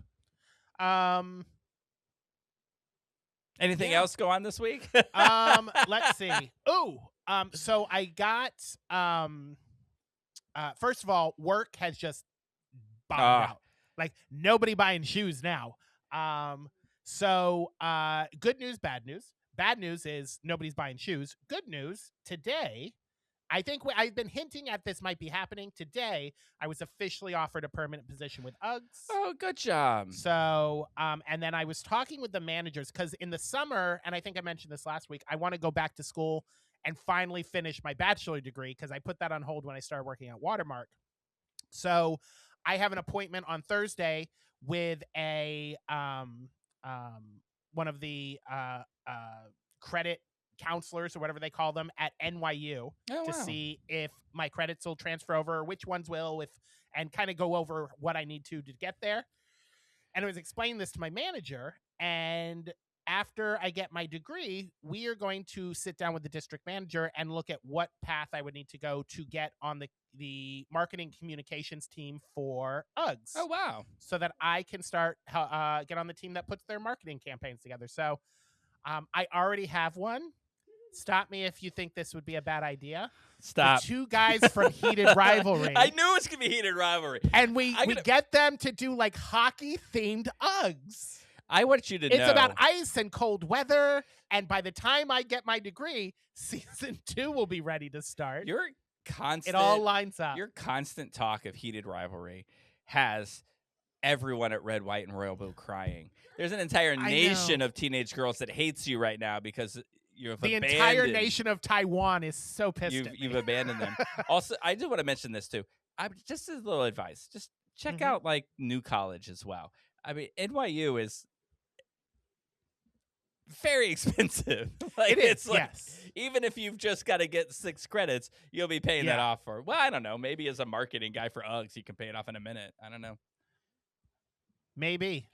Anything else go on this week? Let's see. So I got first of all, work has just bombed out. Like nobody buying shoes now. So good news, bad news. Bad news is nobody's buying shoes. Good news, today I think I've been hinting at this might be happening today. I was officially offered a permanent position with Uggs. Oh, good job. So, and then I was talking with the managers because in the summer, and I think I mentioned this last week, I want to go back to school and finally finish my bachelor degree because I put that on hold when I started working at Watermark. So, I have an appointment on Thursday with a one of the credit counselors or whatever they call them at NYU to see if my credits will transfer over, which ones will, and kind of go over what I need to get there. And I was explaining this to my manager, and after I get my degree, we are going to sit down with the district manager and look at what path I would need to go to get on the marketing communications team for Uggs. Oh, wow. So that I can start get on the team that puts their marketing campaigns together. So I already have one. Stop me if you think this would be a bad idea. Stop. The two guys from Heated Rivalry. I knew it was going to be Heated Rivalry. And we get them to do like hockey-themed Uggs. I want you to know. It's about ice and cold weather. And by the time I get my degree, season 2 will be ready to start. It all lines up. Your constant talk of Heated Rivalry has everyone at Red, White, and Royal Blue crying. There's an entire nation of teenage girls that hates you right now because the entire nation of Taiwan is so pissed at me. You've abandoned them. Also, I do want to mention this too. Just as a little advice, just check out like New College as well. I mean, NYU is very expensive. It is, yes. Even if you've just got to get 6 credits, you'll be paying that off for. Well, I don't know. Maybe as a marketing guy for Uggs, you can pay it off in a minute. I don't know. Maybe.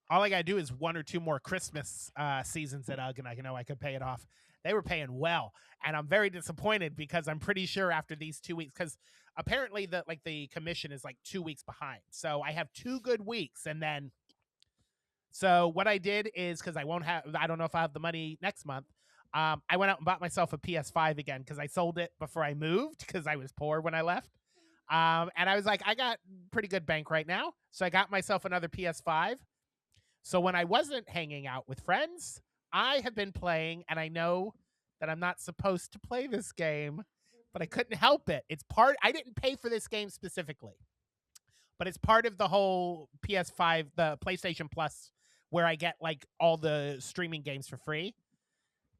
All I got to do is 1 or 2 more Christmas seasons at UGG, and I know I could pay it off. They were paying well, and I'm very disappointed because I'm pretty sure after these 2 weeks, because apparently the commission is like 2 weeks behind. So I have 2 good weeks, and then so what I did is because I don't know if I have the money next month. I went out and bought myself a PS5 again because I sold it before I moved because I was poor when I left. And I was like, I got pretty good bank right now, so I got myself another PS5. So when I wasn't hanging out with friends, I have been playing, and I know that I'm not supposed to play this game, but I couldn't help it. I didn't pay for this game specifically, but it's part of the whole PS5, the PlayStation Plus, where I get like all the streaming games for free.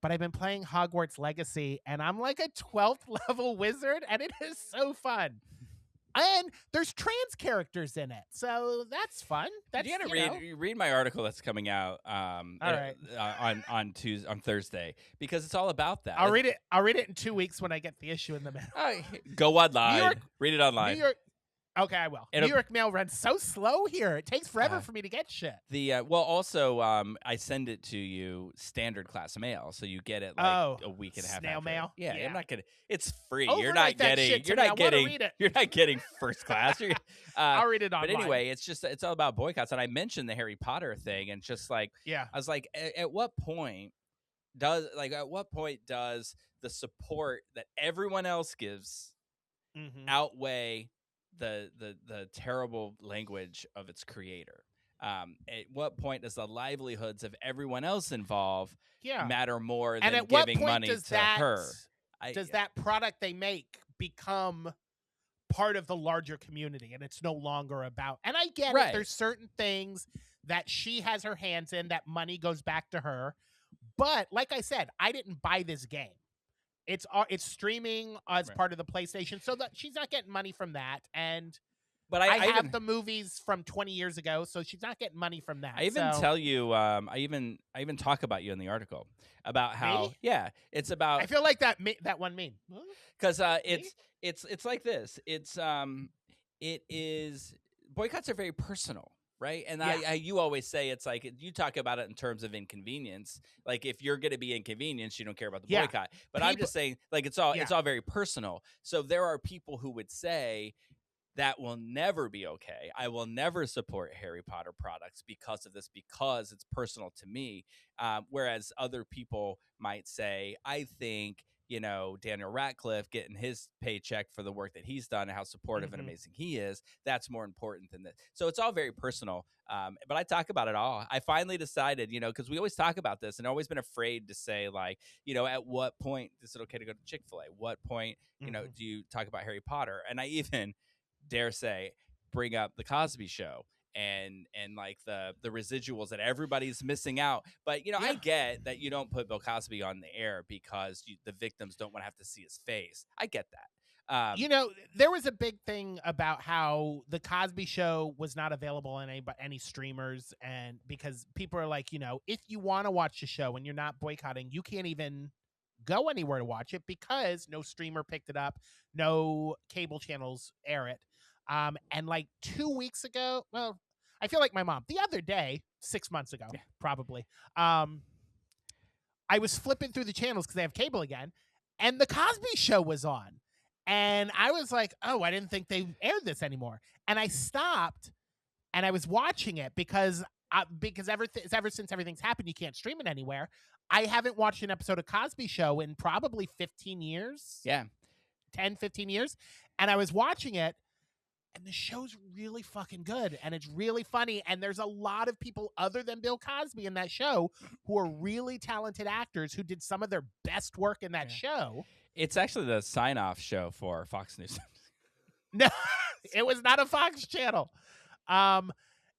But I've been playing Hogwarts Legacy, and I'm like a 12th level wizard, and it is so fun. And there's trans characters in it, so that's fun. That's, you gotta read my article that's coming out right. on Thursday because it's all about that. I'll read it in 2 weeks when I get the issue in the mail. Go online. Read it online. New York. Okay, I will. New York mail runs so slow here. It takes forever for me to get shit. Also, I send it to you standard class mail, so you get it like a week and a half. Snail after. mail. Yeah, I'm not gonna. It's free. Overnight You're not getting first class. I'll read it online. But anyway, it's all about boycotts, and I mentioned the Harry Potter thing, and just like I was like, at what point does the support that everyone else gives outweigh the terrible language of its creator? At what point does the livelihoods of everyone else involved matter more than giving money to her? Does that product they make become part of the larger community, and it's no longer about? And I get it. There's certain things that she has her hands in that money goes back to her. But like I said, I didn't buy this game. It's streaming as part of the PlayStation, so that she's not getting money from that. But I have the movies from 20 years ago, so she's not getting money from that. I even tell you, I even talk about you in the article about how it's about. I feel like that one meme because it's like this. It is boycotts are very personal. Right. And you always say it's like you talk about it in terms of inconvenience. Like if you're going to be inconvenienced, you don't care about the boycott. But I'm just saying like it's all very personal. So there are people who would say that will never be okay. I will never support Harry Potter products because of this, because it's personal to me. Whereas other people might say, I think Daniel Radcliffe getting his paycheck for the work that he's done and how supportive and amazing he is. That's more important than this. So it's all very personal. But I talk about it all. I finally decided, because we always talk about this and always been afraid to say, like, at what point is it okay to go to Chick-fil-A? What point, do you talk about Harry Potter? And I even dare say, bring up the Cosby Show and like the residuals that everybody's missing out. But I get that you don't put Bill Cosby on the air because the victims don't want to have to see his face. I get that. There was a big thing about how the Cosby Show was not available on any streamers, and because people are like, if you want to watch the show and you're not boycotting, you can't even go anywhere to watch it because no streamer picked it up, no cable channels air it. And like 2 weeks ago, well, I feel like my mom, the other day, 6 months ago, probably, I was flipping through the channels because they have cable again, and the Cosby Show was on. And I was like, oh, I didn't think they aired this anymore. And I stopped and I was watching it because ever since everything's happened, you can't stream it anywhere. I haven't watched an episode of Cosby Show in probably 15 years. Yeah. 10, 15 years. And I was watching it, and the show's really fucking good. And it's really funny. And there's a lot of people other than Bill Cosby in that show who are really talented actors who did some of their best work in that show. It's actually the sign-off show for Fox News. No, it was not a Fox channel.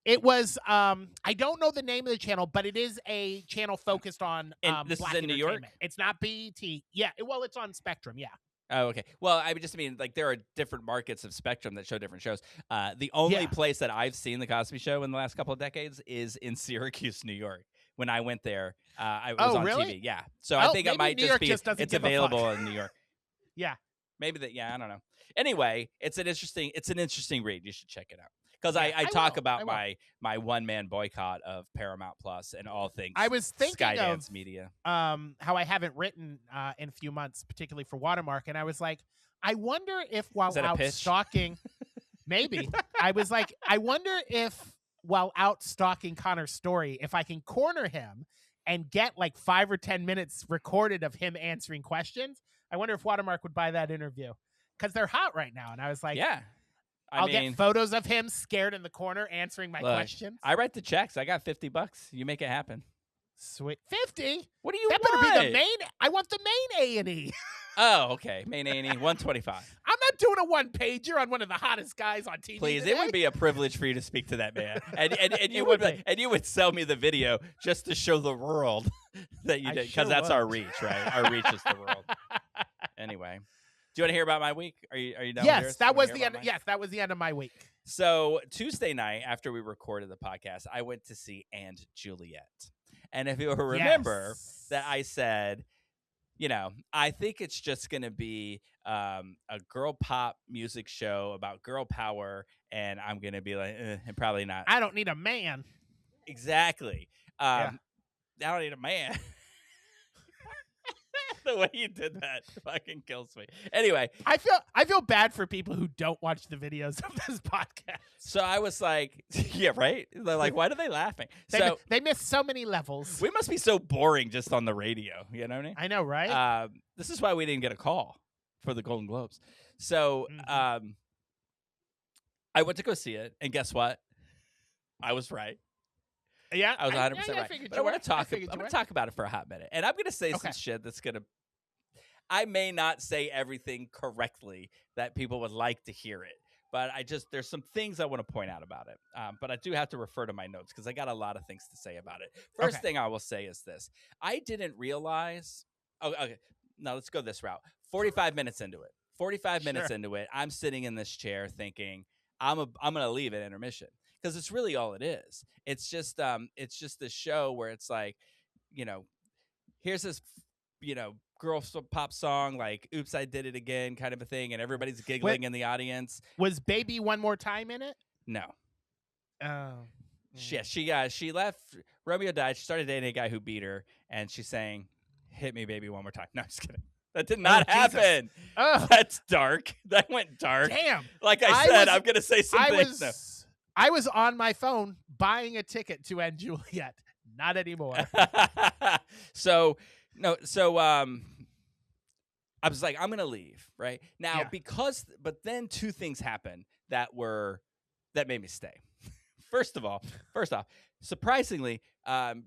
It was, I don't know the name of the channel, but it is a channel focused on this Black is in New York? entertainment. It's not BET. Yeah, well, it's on Spectrum, yeah. Oh, okay. Well, I just mean, like, there are different markets of Spectrum that show different shows. The only place that I've seen the Cosby Show in the last couple of decades is in Syracuse, New York. When I went there, I was on really? TV. Yeah. So I think it might New York be, just doesn't it's give a available fuck. in New York. Yeah. Maybe that. Yeah, I don't know. Anyway, it's an interesting read. You should check it out. Because I talk about my one-man boycott of Paramount Plus and all things I was thinking Skydance of Media. How I haven't written in a few months, particularly for Watermark, and I was like, I wonder if while out stalking, maybe I was like, I wonder if while out stalking Connor's story, if I can corner him and get like 5 or 10 minutes recorded of him answering questions. I wonder if Watermark would buy that interview because they're hot right now. And I was like, yeah. I'll get photos of him scared in the corner answering my questions. I write the checks. I got $50. You make it happen. Sweet. 50? What do you want? That better be the main. I want the main A&E. Oh, okay. Main A&E, $125. I'm not doing a one-pager on one of the hottest guys on TV. Please, today. it would be a privilege for you to speak to that man, and you would sell me the video just to show the world that you did, because that's our reach, right? Our reach is the world. Anyway, do you want to hear about my week? Are you done? Yes, with that was the end. Yes, that was the end of my week. So Tuesday night, after we recorded the podcast, I went to see And Juliet, and if you remember that I said, I think it's just going to be a girl pop music show about girl power, and I'm going to be like, and probably not. I don't need a man. Exactly. I don't need a man. The way you did that fucking kills me. Anyway, I feel bad for people who don't watch the videos of this podcast. So I was like, yeah, right? They're like, why are they laughing? They miss so many levels. We must be so boring just on the radio. You know what I mean? I know, right? This is why we didn't get a call for the Golden Globes. So I went to go see it, and guess what? I was right. Yeah, I was 100% right. But I want to talk about it for a hot minute, and I'm going to say some shit that's going to. I may not say everything correctly that people would like to hear it, but there's some things I want to point out about it. But I do have to refer to my notes because I got a lot of things to say about it. First thing I will say is this: I didn't realize. Oh, okay. Now let's go this route. 45 minutes into it. 45 minutes into it, I'm sitting in this chair thinking I'm going to leave at intermission. Because it's really all it is. It's just this show where it's like, here's this, girl pop song like "Oops, I Did It Again" kind of a thing, and everybody's giggling in the audience. Was "Baby One More Time" in it? No. Oh. She left. Romeo died. She started dating a guy who beat her, and she sang "Hit Me, Baby, One More Time." No, I'm just kidding. That did not happen. Oh. That's dark. That went dark. Damn. Like I said, I'm gonna say some things. I was on my phone buying a ticket to And Juliet. Not anymore. So I was like, I'm gonna leave right now Yeah. but then two things happened that made me stay. First off, surprisingly,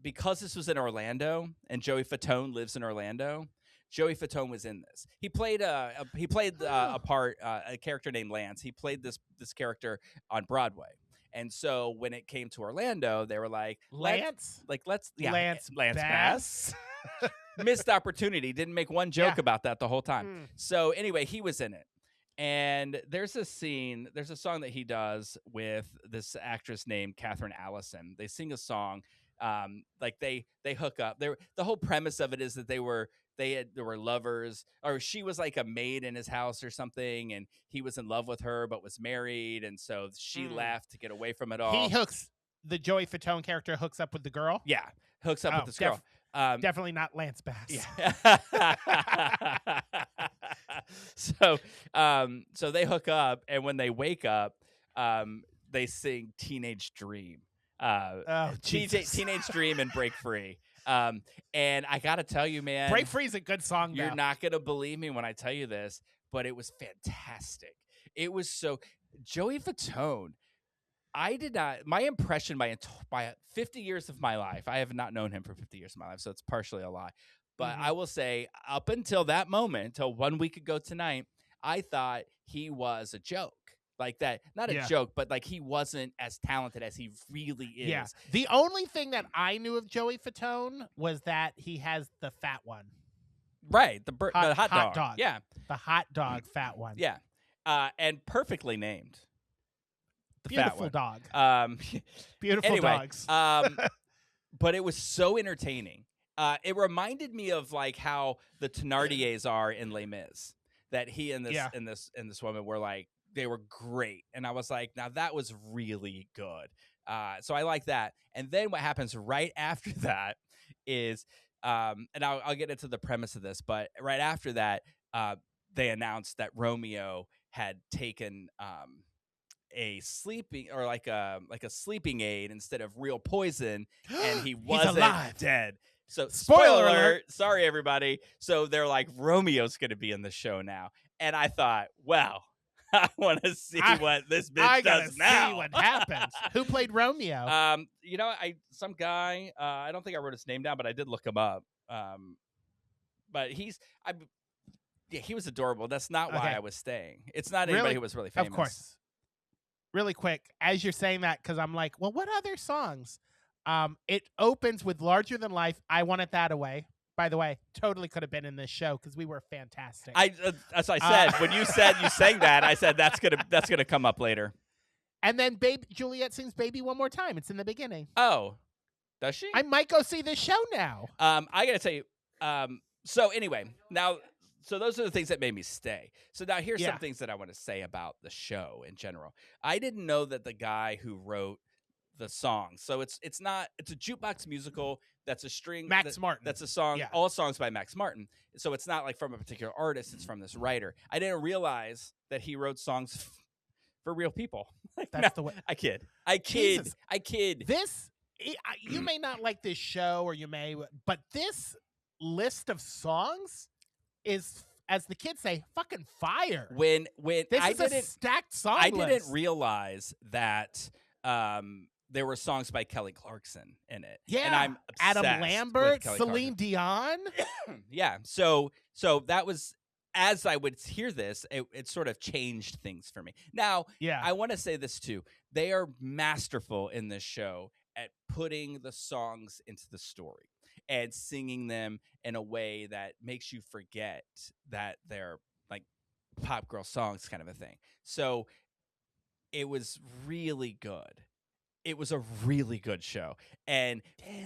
because this was in Orlando and Joey Fatone lives in Orlando, Joey Fatone was in this. He played a part, a character named Lance. He played this character on Broadway. And so when it came to Orlando, they were like, Lance Lance Bass. Bass. Missed opportunity. Didn't make one joke Yeah. about that the whole time. Mm. So anyway, he was in it. And there's a song that he does with this actress named Catherine Allison. They sing a song, like they hook up. The whole premise of it is that they were lovers, or she was like a maid in his house or something, and he was in love with her but was married, and so she left to get away from it all. The Joey Fatone character hooks up with the girl. Yeah, hooks up with this girl. Definitely not Lance Bass. Yeah. So they hook up, and when they wake up, they sing "Teenage Dream." Teenage Dream and "Break Free." And I gotta tell you, man, "Break Free" is a good song. You're not gonna believe me when I tell you this, but it was fantastic. It was so Joey Fatone. I did not. My impression by 50 years of my life, I have not known him for 50 years of my life, so it's partially a lie. But I will say, up until that moment, until 1 week ago tonight, I thought he was a joke. Like that, not a joke, but like he wasn't as talented as he really is. Yeah. The only thing that I knew of Joey Fatone was that he has the fat one. Right. The hot dog. Yeah. The hot dog fat one. Yeah. And perfectly named. The Beautiful fat one. dog. Beautiful anyway, dogs. But it was so entertaining. It reminded me of like how the Thenardiers are in Les Mis. That he and this woman were like, they were great. And I was like, now that was really good. So I like that. And then what happens right after that is, and I'll get into the premise of this, but right after that, they announced that Romeo had taken a sleeping or like a sleeping aid instead of real poison, and he wasn't alive. dead. So Spoiler alert. Sorry, everybody. So they're like, Romeo's going to be in the show now. And I thought, well, I want to see what this bitch does now. See what happens. Who played Romeo? Some guy. I don't think I wrote his name down, but I did look him up. But he was adorable. That's not why I was staying. It's not anybody who was really famous. Of course. Really quick, as you're saying that, because I'm like, well, what other songs? It opens with "Larger Than Life." I Want It That Away. By the way, totally could have been in this show because we were fantastic. As I said, when you said you sang that, I said that's gonna come up later. And then Juliet sings "Baby One More Time." It's in the beginning. Oh, does she? I might go see this show now. I gotta tell you. So anyway, so those are the things that made me stay. So now here's some things that I want to say about the show in general. I didn't know that the guy who wrote the songs. So it's a jukebox musical. That's a string. Max Martin. That's a song. Yeah. All songs by Max Martin. So it's not like from a particular artist. It's from this writer. I didn't realize that he wrote songs for real people. That's the way. I kid. Jesus. I kid. This, you may not like this show, or you may, but this list of songs is, as the kids say, fucking fire. When this is a stacked song list. I didn't realize that there were songs by Kelly Clarkson in it. Yeah, and I'm Adam obsessed Lambert, with Celine Dion. Yeah, so that was, as I would hear this, it sort of changed things for me. Now, I want to say this too. They are masterful in this show at putting the songs into the story and singing them in a way that makes you forget that they're like pop girl songs kind of a thing. So it was really good. It was a really good show. And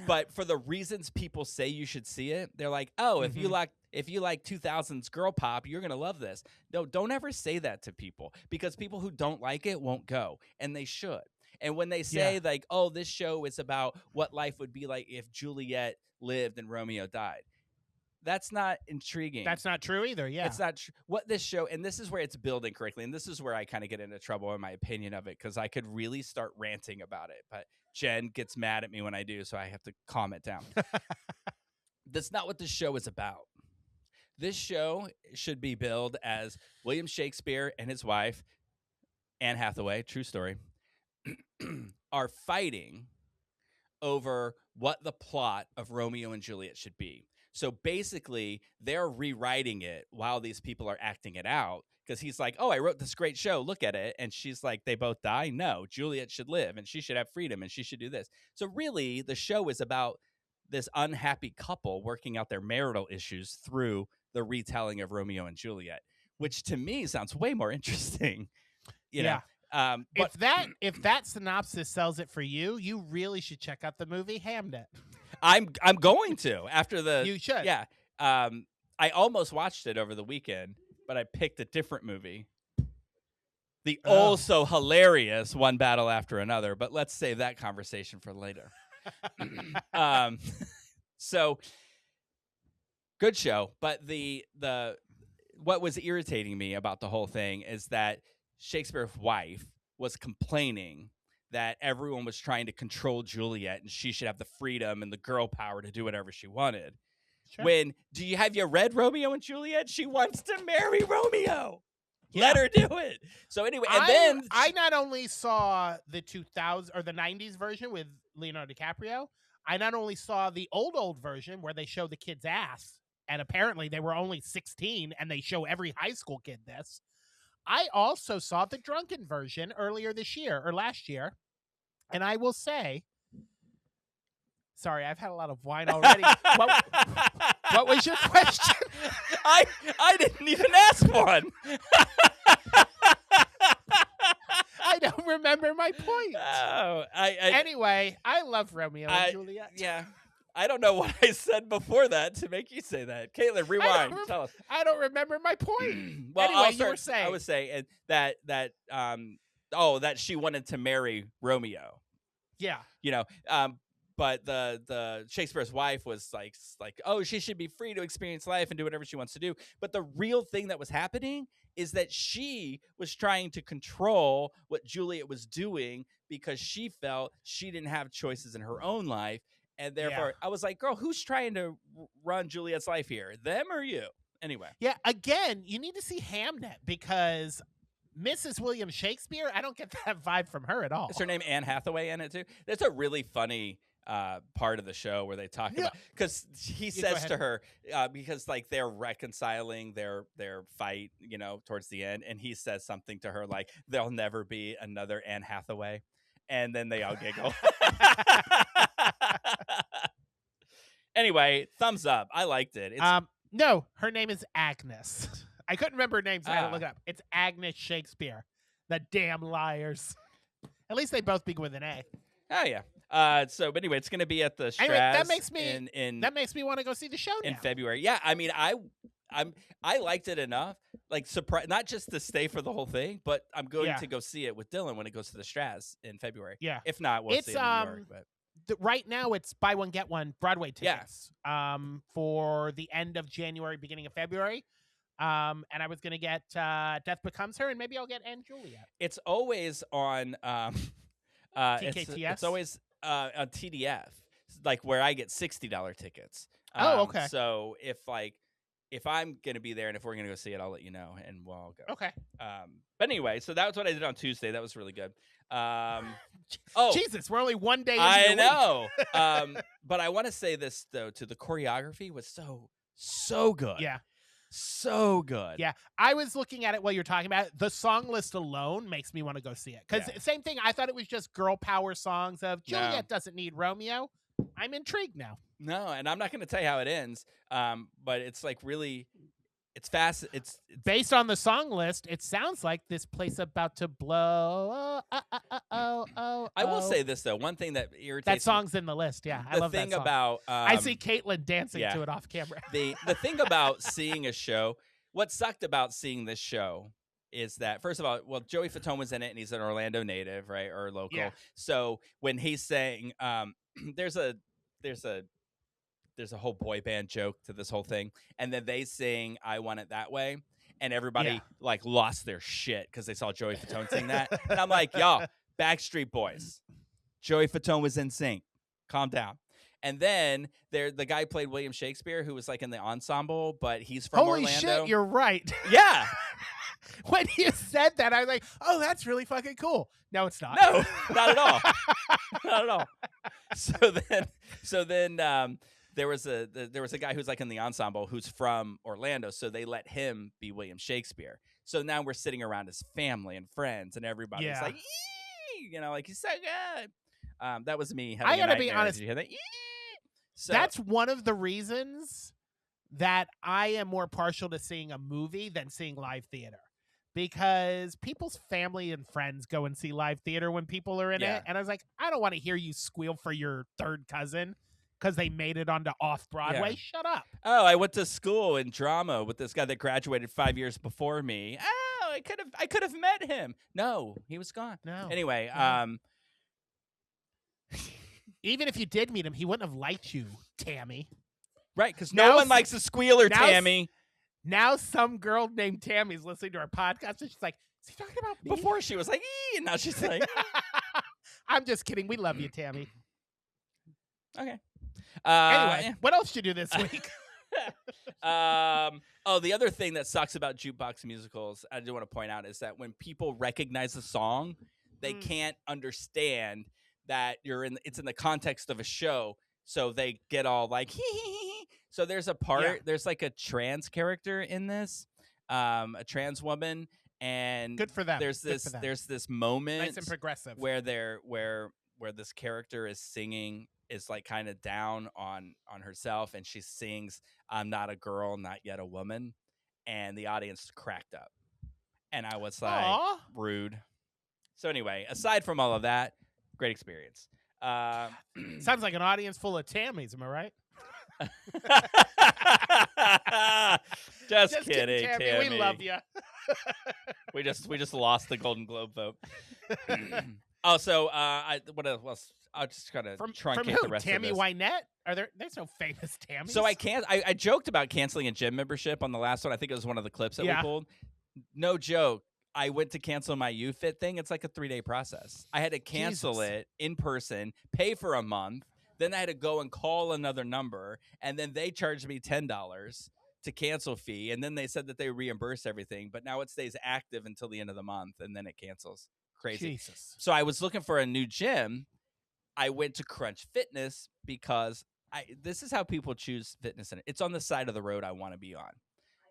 but for the reasons people say you should see it, they're like, "Oh, if you like 2000s girl pop, you're going to love this." No, don't ever say that to people, because people who don't like it won't go, and they should. And when they say like, "Oh, this show is about what life would be like if Juliet lived and Romeo died," that's not intriguing. That's not true either. Yeah, it's not what this show, and this is where it's building correctly, and this is where I kind of get into trouble in my opinion of it, because I could really start ranting about it, but Jen gets mad at me when I do, so I have to calm it down. That's not what this show is about. This show should be billed as William Shakespeare and his wife, Anne Hathaway, true story, are fighting over what the plot of Romeo and Juliet should be. So basically, they're rewriting it while these people are acting it out. Because he's like, oh, I wrote this great show. Look at it. And she's like, they both die? No, Juliet should live and she should have freedom and she should do this. So really, the show is about this unhappy couple working out their marital issues through the retelling of Romeo and Juliet, which to me sounds way more interesting. You know? But if that synopsis sells it for you, you really should check out the movie Hamnet. I'm going to after the. You should. Yeah. I almost watched it over the weekend, but I picked a different movie. The also hilarious One Battle After Another, but let's save that conversation for later. So good show, but the what was irritating me about the whole thing is that Shakespeare's wife was complaining that everyone was trying to control Juliet and she should have the freedom and the girl power to do whatever she wanted. Sure. When have you read Romeo and Juliet? She wants to marry Romeo. Yeah. Let her do it. So anyway, and then I not only saw the 2000 or the 90s version with Leonardo DiCaprio, I not only saw the old version where they show the kid's ass, and apparently they were only 16 and they show every high school kid this. I also saw the drunken version earlier this year or last year. And I will say, sorry, I've had a lot of wine already. What was your question? I didn't even ask one. I don't remember my point. Oh, anyway, I love Romeo and Juliet. Yeah. I don't know what I said before that to make you say that. Caitlin, rewind. Tell us. I don't remember my point. Well, anyway, you were saying. I was saying that she wanted to marry Romeo. Yeah. You know, but the Shakespeare's wife was like, oh, she should be free to experience life and do whatever she wants to do. But the real thing that was happening is that she was trying to control what Juliet was doing because she felt she didn't have choices in her own life. And therefore, I was like, girl, who's trying to run Juliet's life here? Them or you? Anyway. Yeah, again, you need to see Hamnet because Mrs. William Shakespeare, I don't get that vibe from her at all. Is her name Anne Hathaway in it, too? That's a really funny part of the show where they talk about... Because he says to her, because like they're reconciling their fight, you know, towards the end. And he says something to her like, there'll never be another Anne Hathaway. And then they all giggle. Anyway, thumbs up. I liked it. No, her name is Agnes. I couldn't remember her name, so I had to look it up. It's Agnes Shakespeare. The damn liars. At least they both begin with an A. Oh yeah. But anyway, it's going to be at the Straz. Anyway, that makes me want to go see the show now. In February. Yeah, I mean, I liked it enough. Like not just to stay for the whole thing, but I'm going to go see it with Dylan when it goes to the Straz in February. Yeah. If not, we'll see it in New York. But right now it's buy one get one Broadway tickets. For the end of January, beginning of February. And I was gonna get Death Becomes Her, and maybe I'll get Anne Juliet. It's always on TKTS. It's always on TDF, like where I get $60 tickets. Okay. So if I'm gonna be there and if we're gonna go see it, I'll let you know and we'll all go. Okay. But anyway, so that was what I did on Tuesday. That was really good. Jesus, we're only one day into I know. But I want to say this though, the choreography was so good. Yeah. So good. Yeah. I was looking at it while you're talking about it. The song list alone makes me want to go see it. Because same thing, I thought it was just girl power songs of Juliet doesn't need Romeo. I'm intrigued now. No, and I'm not going to tell you how it ends. But it's like really, it's fast. It's based on the song list. It sounds like this place about to blow. I will say this though. One thing that irritates that song's in the list. Yeah, I love that song. The thing about I see Caitlin dancing to it off camera. The thing about seeing a show. What sucked about seeing this show is that first of all, well, Joey Fatone was in it, and he's an Orlando native, right, or local. Yeah. So when he's saying, there's a whole boy band joke to this whole thing, and then they sing "I Want It That Way," and everybody like lost their shit because they saw Joey Fatone sing that. And I'm like, y'all, Backstreet Boys, Joey Fatone was in sync. Calm down. And then the guy played William Shakespeare, who was like in the ensemble, but he's from Holy Orlando. shit, you're right. Yeah. When you said that, I was like, oh, that's really fucking cool. No, it's not. No, not at all. Not at all. So then there was a guy who's like in the ensemble who's from Orlando, so they let him be William Shakespeare. So now we're sitting around his family and friends, and everybody's Yeah. like, "Ee!" You know, like he's so good. That was me. I Having gotta a be nightmare. honest. Did you hear that? Ee! So, That's one of the reasons that I am more partial to seeing a movie than seeing live theater. Because people's family and friends go and see live theater when people are in Yeah. it. And I was like, I don't want to hear you squeal for your third cousin because they made it onto Off-Broadway. Yeah. Shut up. oh, I went to school in drama with this guy that graduated 5 years before me. Oh, I could have met him. No, he was gone. No. Anyway, No. Even if you did meet him, he wouldn't have liked you, Tammy. right, because Now no one s- likes a squealer, now s- Tammy. Now some girl named Tammy is listening to our podcast and she's like, is he talking about me? Before she was like, "Ee," and now she's like, I'm just kidding. We love you, Tammy. okay. Anyway, what else did you do this week? Oh, the other thing that sucks about jukebox musicals, I do want to point out, is that when people recognize the song, they can't understand that it's in the context of a show, so they get all like hee hee hee. So there's a part, Yeah. there's like a trans character in this, a trans woman, and Good for them. there's Good this for them. there's this moment Nice and progressive. where this character is singing, is like kind of down on herself, and she sings "I'm not a girl, not yet a woman," and the audience cracked up, and I was like, Aw. rude. So anyway, aside from all of that, great experience. Sounds like an audience full of Tammys, am I right? Just kidding, Tammy. Tammy. We love you. We just lost the Golden Globe vote. Also, what else? I'll just kind of From truncate who? the rest Tammy of this. Wynette? There's no famous Tammys. So I joked about canceling a gym membership on the last one. I think it was one of the clips that we Yeah. pulled. No joke. I went to cancel my YouFit thing. It's like a 3-day process. I had to cancel Jesus. it in person, pay for a month. Then I had to go and call another number, and then they charged me $10 to cancel fee. And then they said that they reimburse everything, but now it stays active until the end of the month, and then it cancels. Crazy. Jesus. So I was looking for a new gym. I went to Crunch Fitness because this is how people choose fitness center. It's on the side of the road I want to be on.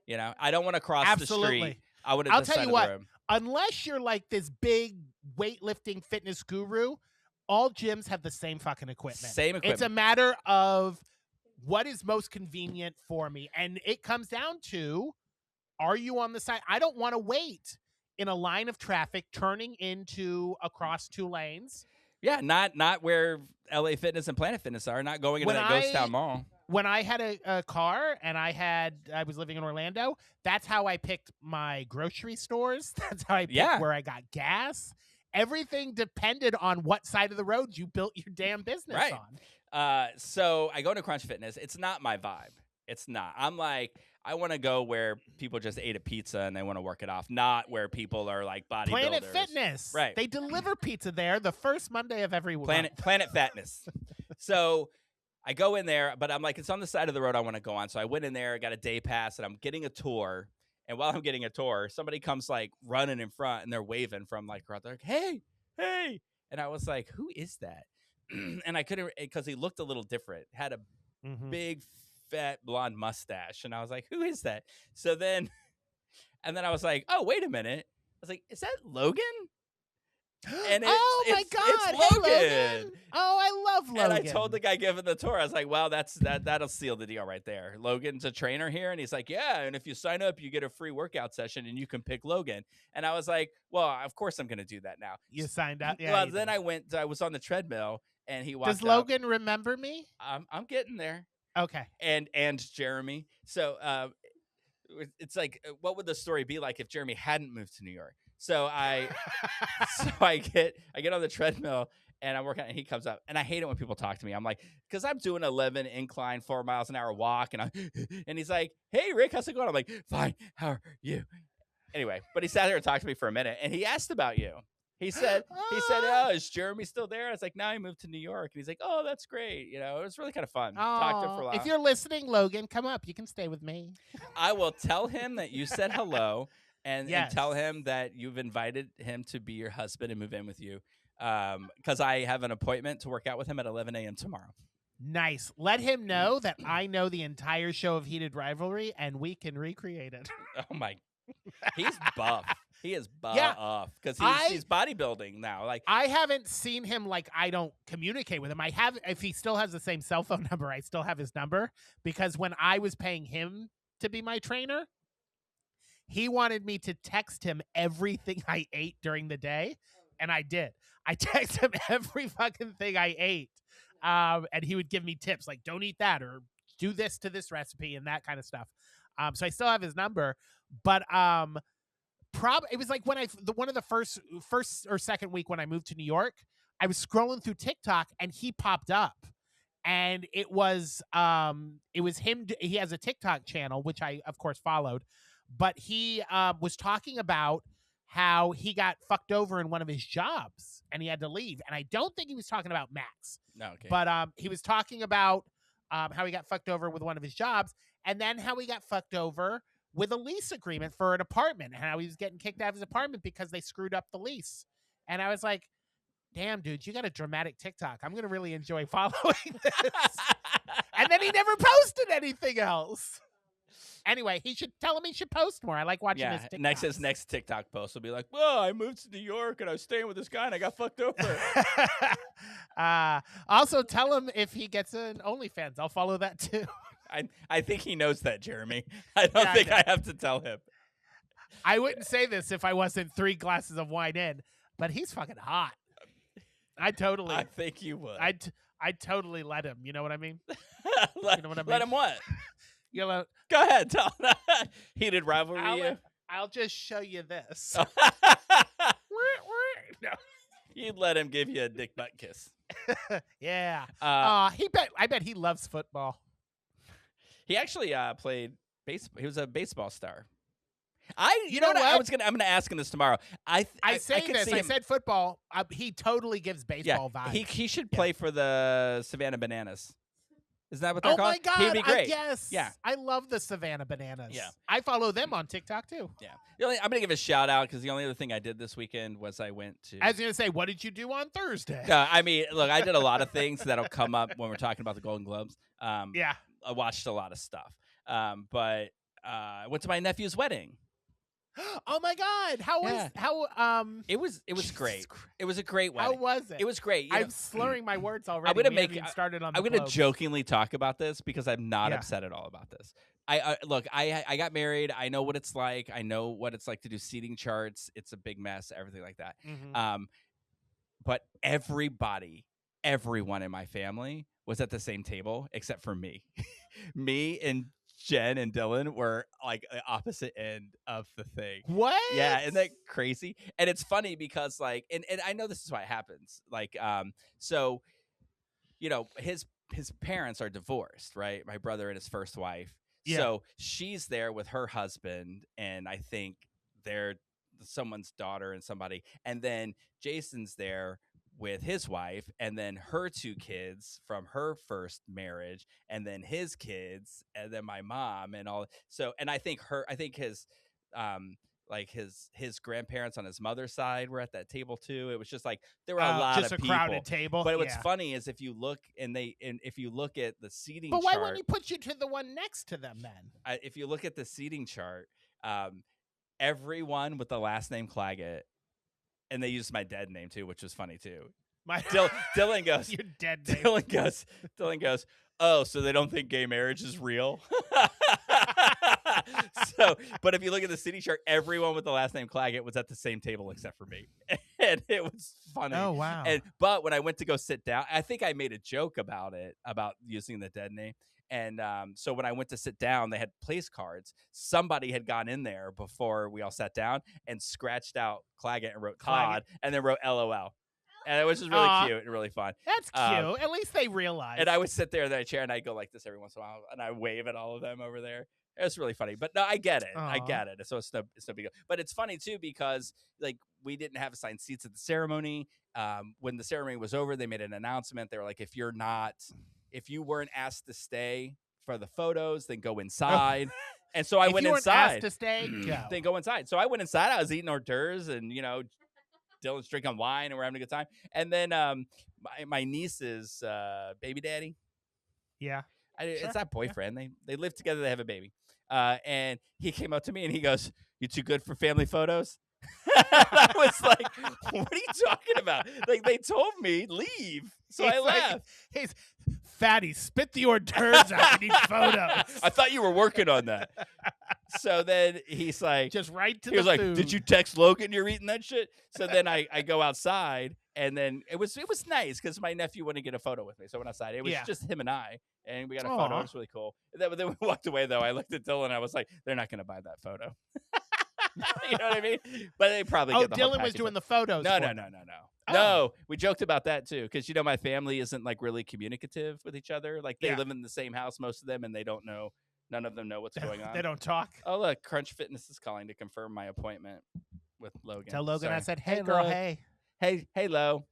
You know, I don't want to cross the Absolutely. street. I would. I'll tell you what. Unless you're like this big weightlifting fitness guru, all gyms have the same fucking equipment. Same equipment. It's a matter of what is most convenient for me. And it comes down to, are you on the side? I don't want to wait in a line of traffic turning into across 2 lanes. Yeah, not where LA Fitness and Planet Fitness are. Not going into that ghost town mall. When I had a car and I was living in Orlando, that's how I picked my grocery stores. That's how I picked where I got gas. Everything depended on what side of the road you built your damn business on. So I go to Crunch Fitness. It's not my vibe. It's not. I'm like, I want to go where people just ate a pizza and they want to work it off, not where people are like bodybuilders. Planet Fitness. Right. They deliver pizza there the first Monday of every month. Planet Fatness. So I go in there, but I'm like, it's on the side of the road I want to go on. So I went in there, I got a day pass, and I'm getting a tour. And while I'm getting a tour, somebody comes like running in front, and they're waving from like across. They're like, hey. And I was like, who is that? And I couldn't, because he looked a little different. Had a big, fat, blonde mustache. And I was like, who is that? So then, and then I was like, oh, wait a minute. I was like, is that Logan? And my God. it's Hey, Logan. Logan. Oh, I love Logan. And I told the guy giving the tour, I was like, wow, that'll seal the deal right there. Logan's a trainer here. And he's like, yeah. And if you sign up, you get a free workout session and you can pick Logan. And I was like, well, of course I'm going to do that now. You signed up? Yeah. Well, then I was on the treadmill and he walked Does Logan remember me? I'm getting there. Okay. And Jeremy. So it's like, what would the story be like if Jeremy hadn't moved to New York? So I get on the treadmill and I'm working and he comes up and I hate it when people talk to me. I'm like, because I'm doing 11 incline 4 miles an hour walk and he's like, hey Rick, how's it going? I'm like, fine, how are you? Anyway, but he sat there and talked to me for a minute and he asked about you. He said, "Oh, is Jeremy still there?" I was like, "No, he moved to New York." And he's like, "Oh, that's great." You know, it was really kind of fun. Talked to him for a Oh, while. if you're listening, Logan, come up. You can stay with me. I will tell him that you said hello, and tell Yes. him that you've invited him to be your husband and move in with you. Because I have an appointment to work out with him at 11 a.m. tomorrow. Nice. Let him know that I know the entire show of Heated Rivalry, and we can recreate it. Oh my, he's buff. He is buff Yeah. because I- he's bodybuilding now. Like I haven't seen him. Like, I don't communicate with him. I have, if he still has the same cell phone number, I still have his number, because when I was paying him to be my trainer, he wanted me to text him everything I ate during the day, and I did. I text him every fucking thing I ate, and he would give me tips like, don't eat that, or do this to this recipe, and that kind of stuff. So I still have his number, but it was like when one of the first or second week when I moved to New York, I was scrolling through TikTok and he popped up, and it was him. He has a TikTok channel which I of course followed, but he was talking about how he got fucked over in one of his jobs and he had to leave, and I don't think he was talking about Max, no, okay. but he was talking about how he got fucked over with one of his jobs, and then how he got fucked over with a lease agreement for an apartment, and how he was getting kicked out of his apartment because they screwed up the lease. And I was like, damn, dude, you got a dramatic TikTok. I'm going to really enjoy following this. And then he never posted anything else. Anyway, he should post more. I like watching his TikToks. His next TikTok post will be like, "Well, I moved to New York and I was staying with this guy and I got fucked over." Also, tell him if he gets an OnlyFans. I'll follow that too. I think he knows that, Jeremy. I don't think I have to tell him. I wouldn't say this if I wasn't 3 glasses of wine in, but he's fucking hot. I think you would. I'd totally let him. You know what I mean? let, You know what I let mean? him what? You know, Go ahead, tell him. Heated rivalry. I'll just show you this. No. You'd let him give you a dick butt kiss. Yeah. Uh, I bet he loves football. He actually played baseball. He was a baseball star. You know what? I'm gonna ask him this tomorrow. I said football. He totally gives baseball vibes. He should play for the Savannah Bananas. Isn't that what they're called? Oh my God! He'd be great. Yes. Yeah. I love the Savannah Bananas. Yeah. I follow them on TikTok too. Yeah. I'm gonna give a shout out because the only other thing I did this weekend was I went to. I was gonna say, what did you do on Thursday? I mean, look, I did a lot of things that'll come up when we're talking about the Golden Globes. Yeah. I watched a lot of stuff. But I went to my nephew's wedding. Oh my God! It was great. Christ. It was a great wedding. How was it? It was great. I'm slurring my words already. I'm gonna We make. haven't even started on. I'm the gonna Globes. jokingly talk about this because I'm not Yeah. upset at all about this. Look. I got married. I know what it's like. I know what it's like to do seating charts. It's a big mess. Everything like that. Mhm. But everyone in my family was at the same table except for me. Me and Jen and Dylan were like the opposite end of the thing. What? Yeah, isn't that crazy? And it's funny because like, and I know this is why it happens. Like, so, you know, his parents are divorced, right? My brother and his first wife. Yeah. So she's there with her husband, and I think they're someone's daughter and somebody, and then Jason's there with his wife, and then her 2 kids from her first marriage, and then his kids, and then my mom, and all. So, and I think his like his grandparents on his mother's side were at that table too. It was just like there were a lot just of a people. crowded table. But what's funny is if you look if you look at the seating But why chart, wouldn't he put you to the one next to them then? if you look at the seating chart, everyone with the last name Claggett, and they used my dead name too, which was funny too. Dylan goes, Your dead name. Dylan goes, oh, so they don't think gay marriage is real? So, but if you look at the city chart, everyone with the last name Claggett was at the same table except for me. And it was funny. Oh, wow. But when I went to go sit down, I think I made a joke about it, about using the dead name. And so when I went to sit down, they had place cards. Somebody had gone in there before we all sat down and scratched out Claggett and wrote Todd and then wrote LOL. And it was just really cute and really fun. That's cute. At least they realize. And I would sit there in that chair and I'd go like this every once in a while, and I wave at all of them over there. It was really funny. But no, I get it. I get it. So it's no big deal. But it's funny too because like we didn't have assigned seats at the ceremony. When the ceremony was over, they made an announcement. They were like, if you weren't asked to stay for the photos, then go inside. And so I If went you weren't inside. asked to stay, go. Then go inside. So I went inside. I was eating hors d'oeuvres, and Dylan's drinking wine, and we're having a good time. And then my niece's baby daddy. Yeah. Sure. It's not boyfriend. They live together. They have a baby. And he came up to me and he goes, "You too good for family photos?" I was like, "What are you talking about?" Like, they told me leave, so I left. He's fatty. Spit the hors d'oeuvres out. We need photos. I thought you were working on that. So then he's like, just right to he the was like, food. "Did you text Logan you're eating that shit?" So then I go outside, and then it was nice because my nephew wanted to get a photo with me. So I went outside. It was just him and I, and we got a photo. It was really cool. Then we walked away, though. I looked at Dylan, and I was like, they're not going to buy that photo. You know what I mean? But they probably get the whole Dylan was doing the photos. No. Oh. No, we joked about that too, because my family isn't like really communicative with each other. Like they live in the same house, most of them, and they don't know. None of them know what's going on. They don't talk. Oh, look, Crunch Fitness is calling to confirm my appointment with Logan. Tell Logan Sorry. I said, "Hey, girl, Lo. Hey, Lo.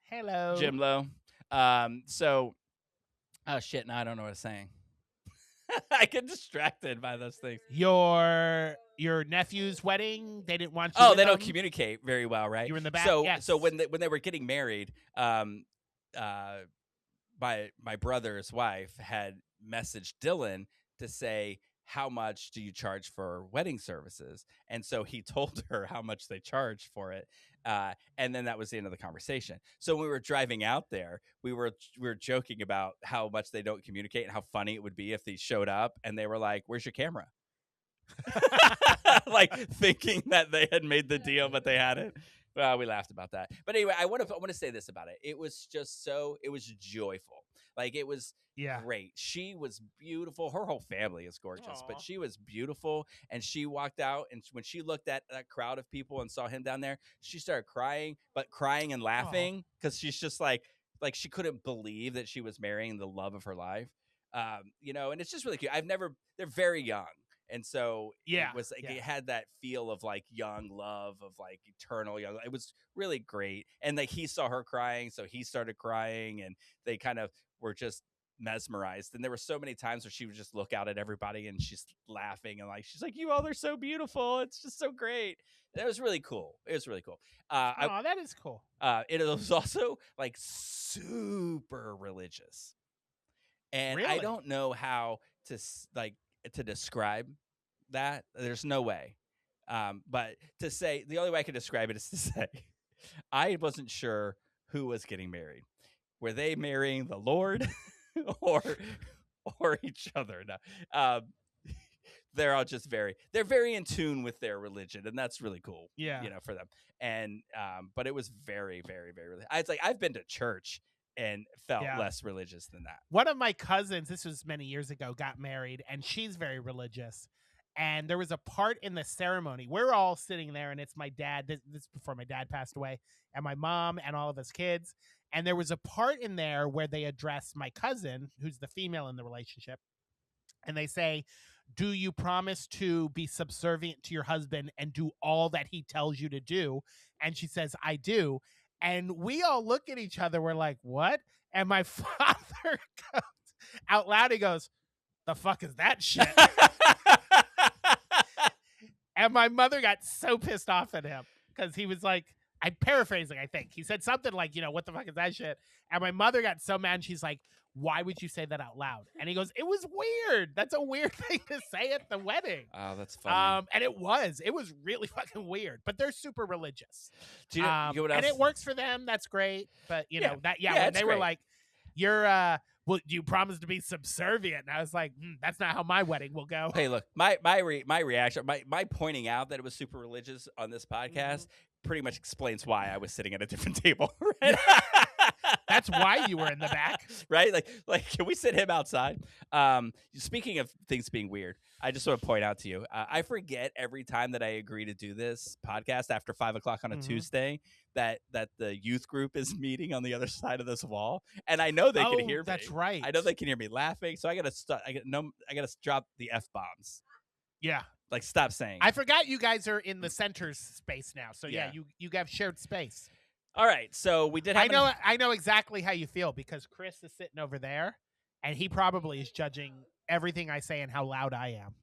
Hello, Jim Lo." So, oh shit, now I don't know what I'm saying. I get distracted by those things. Your nephew's wedding, they didn't want you. Oh, they don't communicate very well, right? You were in the back. So when they were getting married, my brother's wife had messaged Dylan to say, "How much do you charge for wedding services?" And so he told her how much they charged for it. And then that was the end of the conversation. So when we were driving out there, we were joking about how much they don't communicate and how funny it would be if they showed up and they were like, "Where's your camera?" Like thinking that they had made the deal, but they hadn't. Well, we laughed about that. But anyway, I want to say this about it. It was just it was joyful. Like it was great. She was beautiful. Her whole family is gorgeous, but she was beautiful. And she walked out, and when she looked at that crowd of people and saw him down there, she started crying, but crying and laughing because she's just like she couldn't believe that she was marrying the love of her life. And it's just really cute. They're very young. And so it was like it had that feel of like young love, of like eternal young. It was really great. And like he saw her crying, so he started crying, and they kind of were just mesmerized. And there were so many times where she would just look out at everybody and she's laughing and like she's like, "You all are so beautiful. It's just so great." And it was really cool. It was really cool. That is cool. It was also like super religious. And really? I don't know how to describe that. There's no way. But to say, the only way I can describe it is to say, I wasn't sure who was getting married. Were they marrying the Lord or each other? No. They're all just they're very in tune with their religion, and that's really cool. For them. And but it was very, very, very religious. It's like I've been to church and felt less religious than that. One of my cousins, this was many years ago, got married, and she's very religious. And there was a part in the ceremony. We're all sitting there, and it's my dad. This is before my dad passed away, and my mom and all of his kids. And there was a part in there where they address my cousin, who's the female in the relationship. And they say, "Do you promise to be subservient to your husband and do all that he tells you to do?" And she says, "I do." And we all look at each other. We're like, "What?" And my father goes out loud. He goes, "The fuck is that shit?" And my mother got so pissed off at him because he was like, I'm paraphrasing, I think. He said something like, "What the fuck is that shit?" And my mother got so mad. And she's like, "Why would you say that out loud?" And he goes, "It was weird. That's a weird thing to say at the wedding." Oh, that's funny. And it was really fucking weird, but they're super religious. Do you know what else? And it works for them. That's great. But when they were like, "You're, well, you promised to be subservient." And I was like, "That's not how my wedding will go." Hey, look, my reaction, my pointing out that it was super religious on this podcast pretty much explains why I was sitting at a different table. Right? That's why you were in the back, right? Like, can we sit him outside? Speaking of things being weird, I just want to point out to you, I forget every time that I agree to do this podcast after 5:00 on a Tuesday that the youth group is meeting on the other side of this wall, and I know they can hear me. That's right. I know they can hear me laughing, so I gotta drop the F-bombs. Yeah. Like, stop saying. I forgot you guys are in the center's space now. So yeah, Yeah. you have shared space. All right, so we did have. I know exactly how you feel because Chris is sitting over there, and he probably is judging everything I say and how loud I am.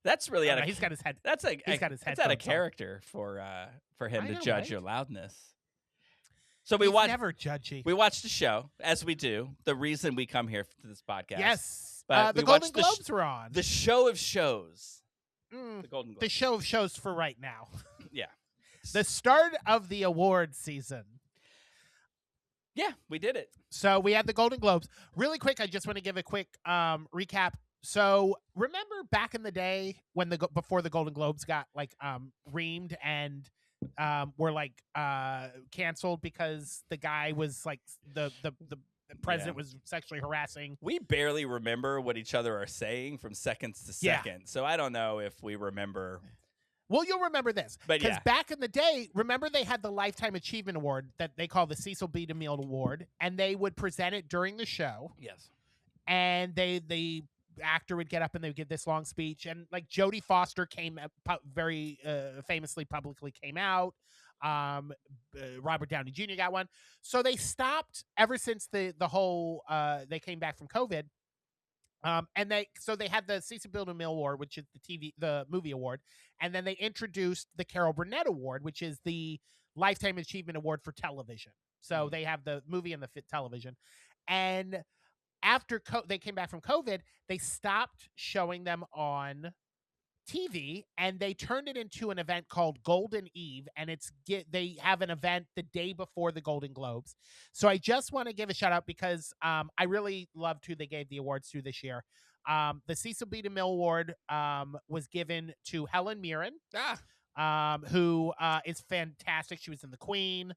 That's really out of. He's got his head. That's he's got his That's out of headphones on. character for him I to know, judge right? your loudness. So we He's watched. never judgy. We watched the show, as we do. The reason we come here to this podcast. Yes, But the we Golden watched the Globes were on. the show of shows. Mm, The Golden Globes. the show of shows for right now. Yeah. The start of the award season. Yeah, we did it. So we had the Golden Globes. Really quick, I just want to give a quick recap. So remember back in the day when before the Golden Globes got like reamed and were like canceled because the guy was like the president was sexually harassing. We barely remember what each other are saying from seconds to Yeah. second. So I don't know if we remember. Well, you'll remember this. But Because yeah. back in the day, remember they had the Lifetime Achievement Award that they call the Cecil B. DeMille Award, and they would present it during the show. Yes. And the actor would get up and they would give this long speech. And like Jodie Foster came very famously publicly came out. Robert Downey Jr. got one. So they stopped ever since the whole they came back from COVID. And they had the Cecil B. DeMille Award, which is the movie award, and then they introduced the Carol Burnett Award, which is the Lifetime Achievement Award for television. So they have the movie and the television, and after they came back from COVID, they stopped showing them on TV, and they turned it into an event called Golden Eve, and they have an event the day before the Golden Globes. So I just want to give a shout out because I really loved who they gave the awards to this year. The Cecil B. DeMille Award was given to Helen Mirren, who is fantastic. She was in The Queen.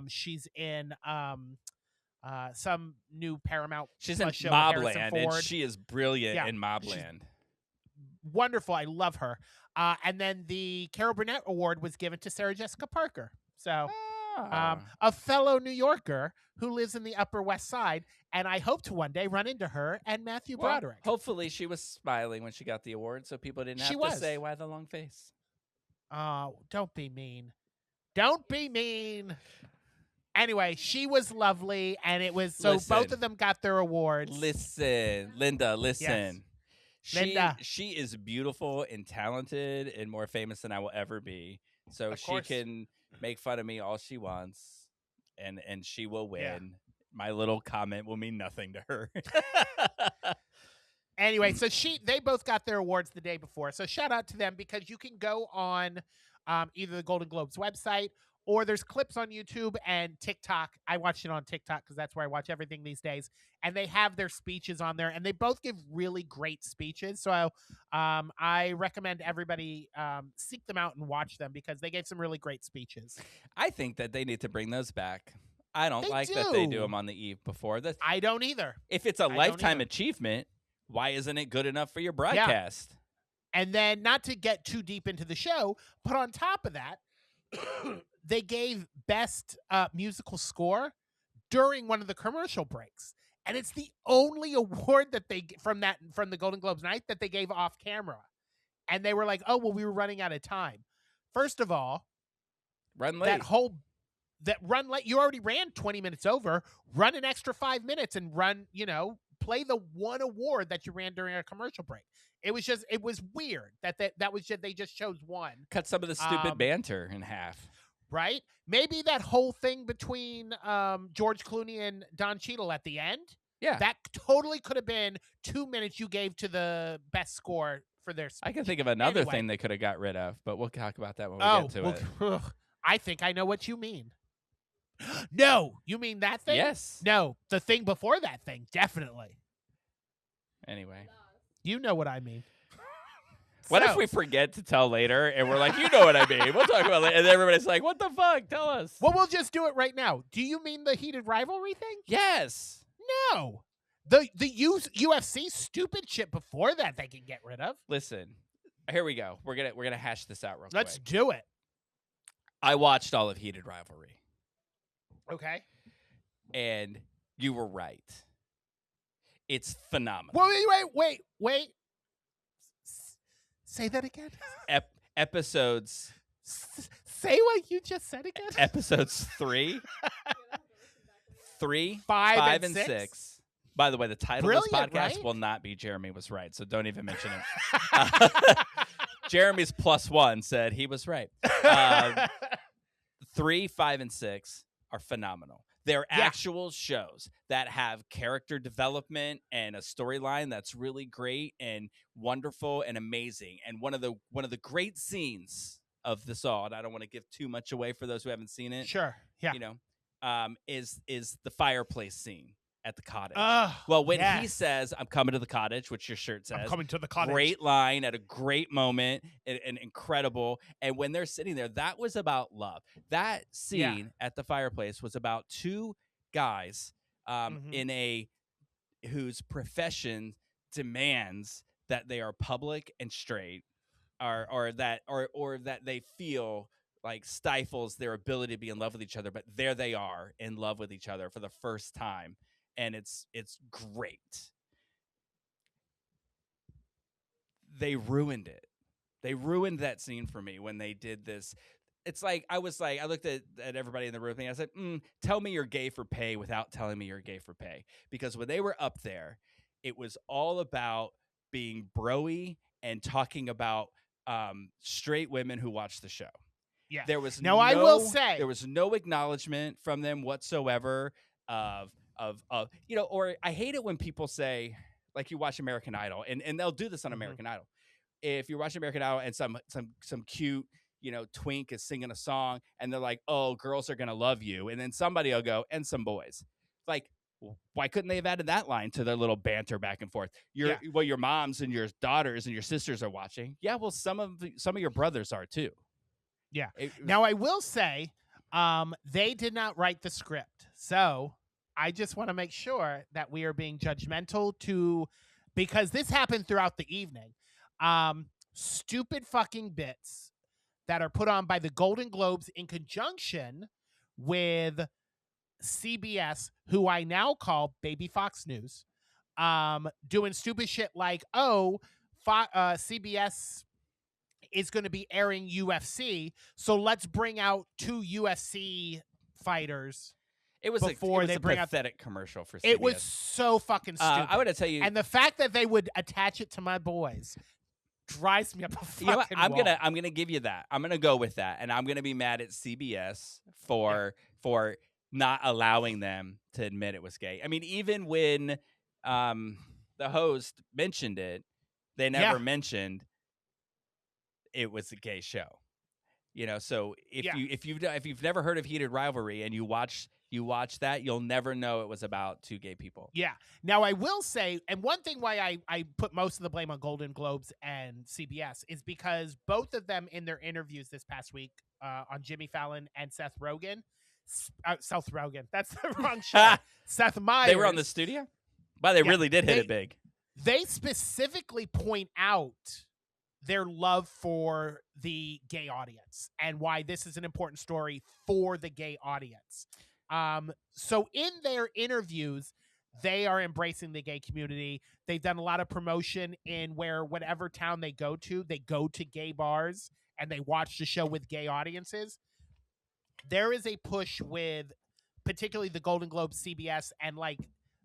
She's in some new Paramount. She's in show with Harrison Mobland, and Ford. she is brilliant Yeah, in Mobland. Wonderful. I love her. And then the Carol Burnett Award was given to Sarah Jessica Parker. So a fellow New Yorker who lives in the Upper West Side, and I hope to one day run into her and Matthew Broderick. Hopefully she was smiling when she got the award, so people didn't have to say, why the long face? Oh, don't be mean. Don't be mean. Anyway, she was lovely, and it was both of them got their awards. Listen, Linda, listen. Yes. Linda. She is beautiful and talented and more famous than I will ever be. So she can make fun of me all she wants, and she will win. Yeah. My little comment will mean nothing to her. Anyway, so they both got their awards the day before. So shout out to them because you can go on either the Golden Globes website or there's clips on YouTube and TikTok. I watched it on TikTok because that's where I watch everything these days. And they have their speeches on there, and they both give really great speeches. So I recommend everybody seek them out and watch them because they gave some really great speeches. I think that they need to bring those back. I don't They that they do do. them on the eve before. I don't either. If it's a don't lifetime either. achievement, why isn't it good enough for your broadcast? And then, not to get too deep into the show, but on top of that, they gave best musical score during one of the commercial breaks. And it's the only award that they from the Golden Globes night that they gave off camera. And they were like, "Oh, well, we were running out of time." First of all, Run late. run late. You already ran 20 minutes over. Run an extra 5 minutes and play the one award that you ran during a commercial break. It was weird they just chose one. Cut some of the stupid banter in half. Right? Maybe that whole thing between George Clooney and Don Cheadle at the end. Yeah. That totally could have been 2 minutes you gave to the best score for their speech. I can think of another Anyway. thing they could have got rid of, but we'll talk about that when we get to it. Ugh, I think I know what you mean. No, you mean that thing? Yes. No, the thing before that thing, definitely. Anyway. You know what I mean. What So- if we forget to tell later and we're like, you know what I mean? We'll talk about it. And everybody's like, what the fuck? Tell us. Well, we'll just do it right now. Do you mean the heated rivalry thing? Yes. No. The UFC stupid shit before that they can get rid of. Listen, here we go. We're gonna hash this out real Let's quick. do it. I watched all of Heated Rivalry, Okay. and you were right. It's phenomenal. Wait. Say that again. Episodes Say what you just said again. episodes 3, 5, 5, and and 6. 6. By the way, the title of this Brilliant, podcast right? will not be Jeremy Was Right, so don't even mention it. Jeremy's +1 said he was right. 3, 5, and 6 are phenomenal. They're Yeah. actual shows that have character development and a storyline that's really great and wonderful and amazing. And one of the great scenes of this all, and I don't want to give too much away for those who haven't seen it. Sure. Yeah. You know, is the fireplace scene at the cottage. Well, When he says, "I'm coming to the cottage," which your shirt says, I'm coming to the cottage. great line at a great moment and incredible. And when they're sitting there, that was about love. That scene at the fireplace was about two guys whose profession demands that they are public and straight, or that they feel like stifles their ability to be in love with each other, but there they are in love with each other for the first time, and it's great. They ruined it. They ruined that scene for me when they did this. It's like I looked at everybody in the room and I said, tell me you're gay for pay without telling me you're gay for pay. Because when they were up there, it was all about being broy and talking about straight women who watch the show. Yeah. There was I will say there was no acknowledgement from them whatsoever of or I hate it when people say, like, you watch American Idol, and they'll do this on American Idol. If you're watching American Idol and some cute, twink is singing a song and they're like, "Oh, girls are gonna love you," and then somebody will go, "And some boys." Like, why couldn't they have added that line to their little banter back and forth? Your moms and your daughters and your sisters are watching. Yeah, well, some of your brothers are too. Yeah. Now, I will say, they did not write the script. So I just want to make sure that we are being judgmental because this happened throughout the evening. Stupid fucking bits that are put on by the Golden Globes in conjunction with CBS, who I now call Baby Fox News, doing stupid shit like, CBS is going to be airing UFC, so let's bring out 2 UFC fighters. It was a pathetic commercial for CBS. It was so fucking stupid. I want to tell you, and the fact that they would attach it to my boys drives me up a fucking wall. I'm gonna give you that. I'm gonna go with that, and I'm gonna be mad at CBS for not allowing them to admit it was gay. I mean, even when the host mentioned it, they never mentioned it was a gay show. So if you've never heard of Heated Rivalry and you watch that, you'll never know it was about 2 gay people. Yeah. Now, I will say, and one thing why I put most of the blame on Golden Globes and CBS is because both of them in their interviews this past week on Jimmy Fallon and Seth Rogen, that's the wrong show. Seth Meyers. They were on the studio? But they really did hit it big. They specifically point out their love for the gay audience and why this is an important story for the gay audience. So in their interviews, they are embracing the gay community. They've done a lot of promotion in whatever town they go to gay bars and they watch the show with gay audiences. There is a push with particularly the Golden Globes, CBS, and like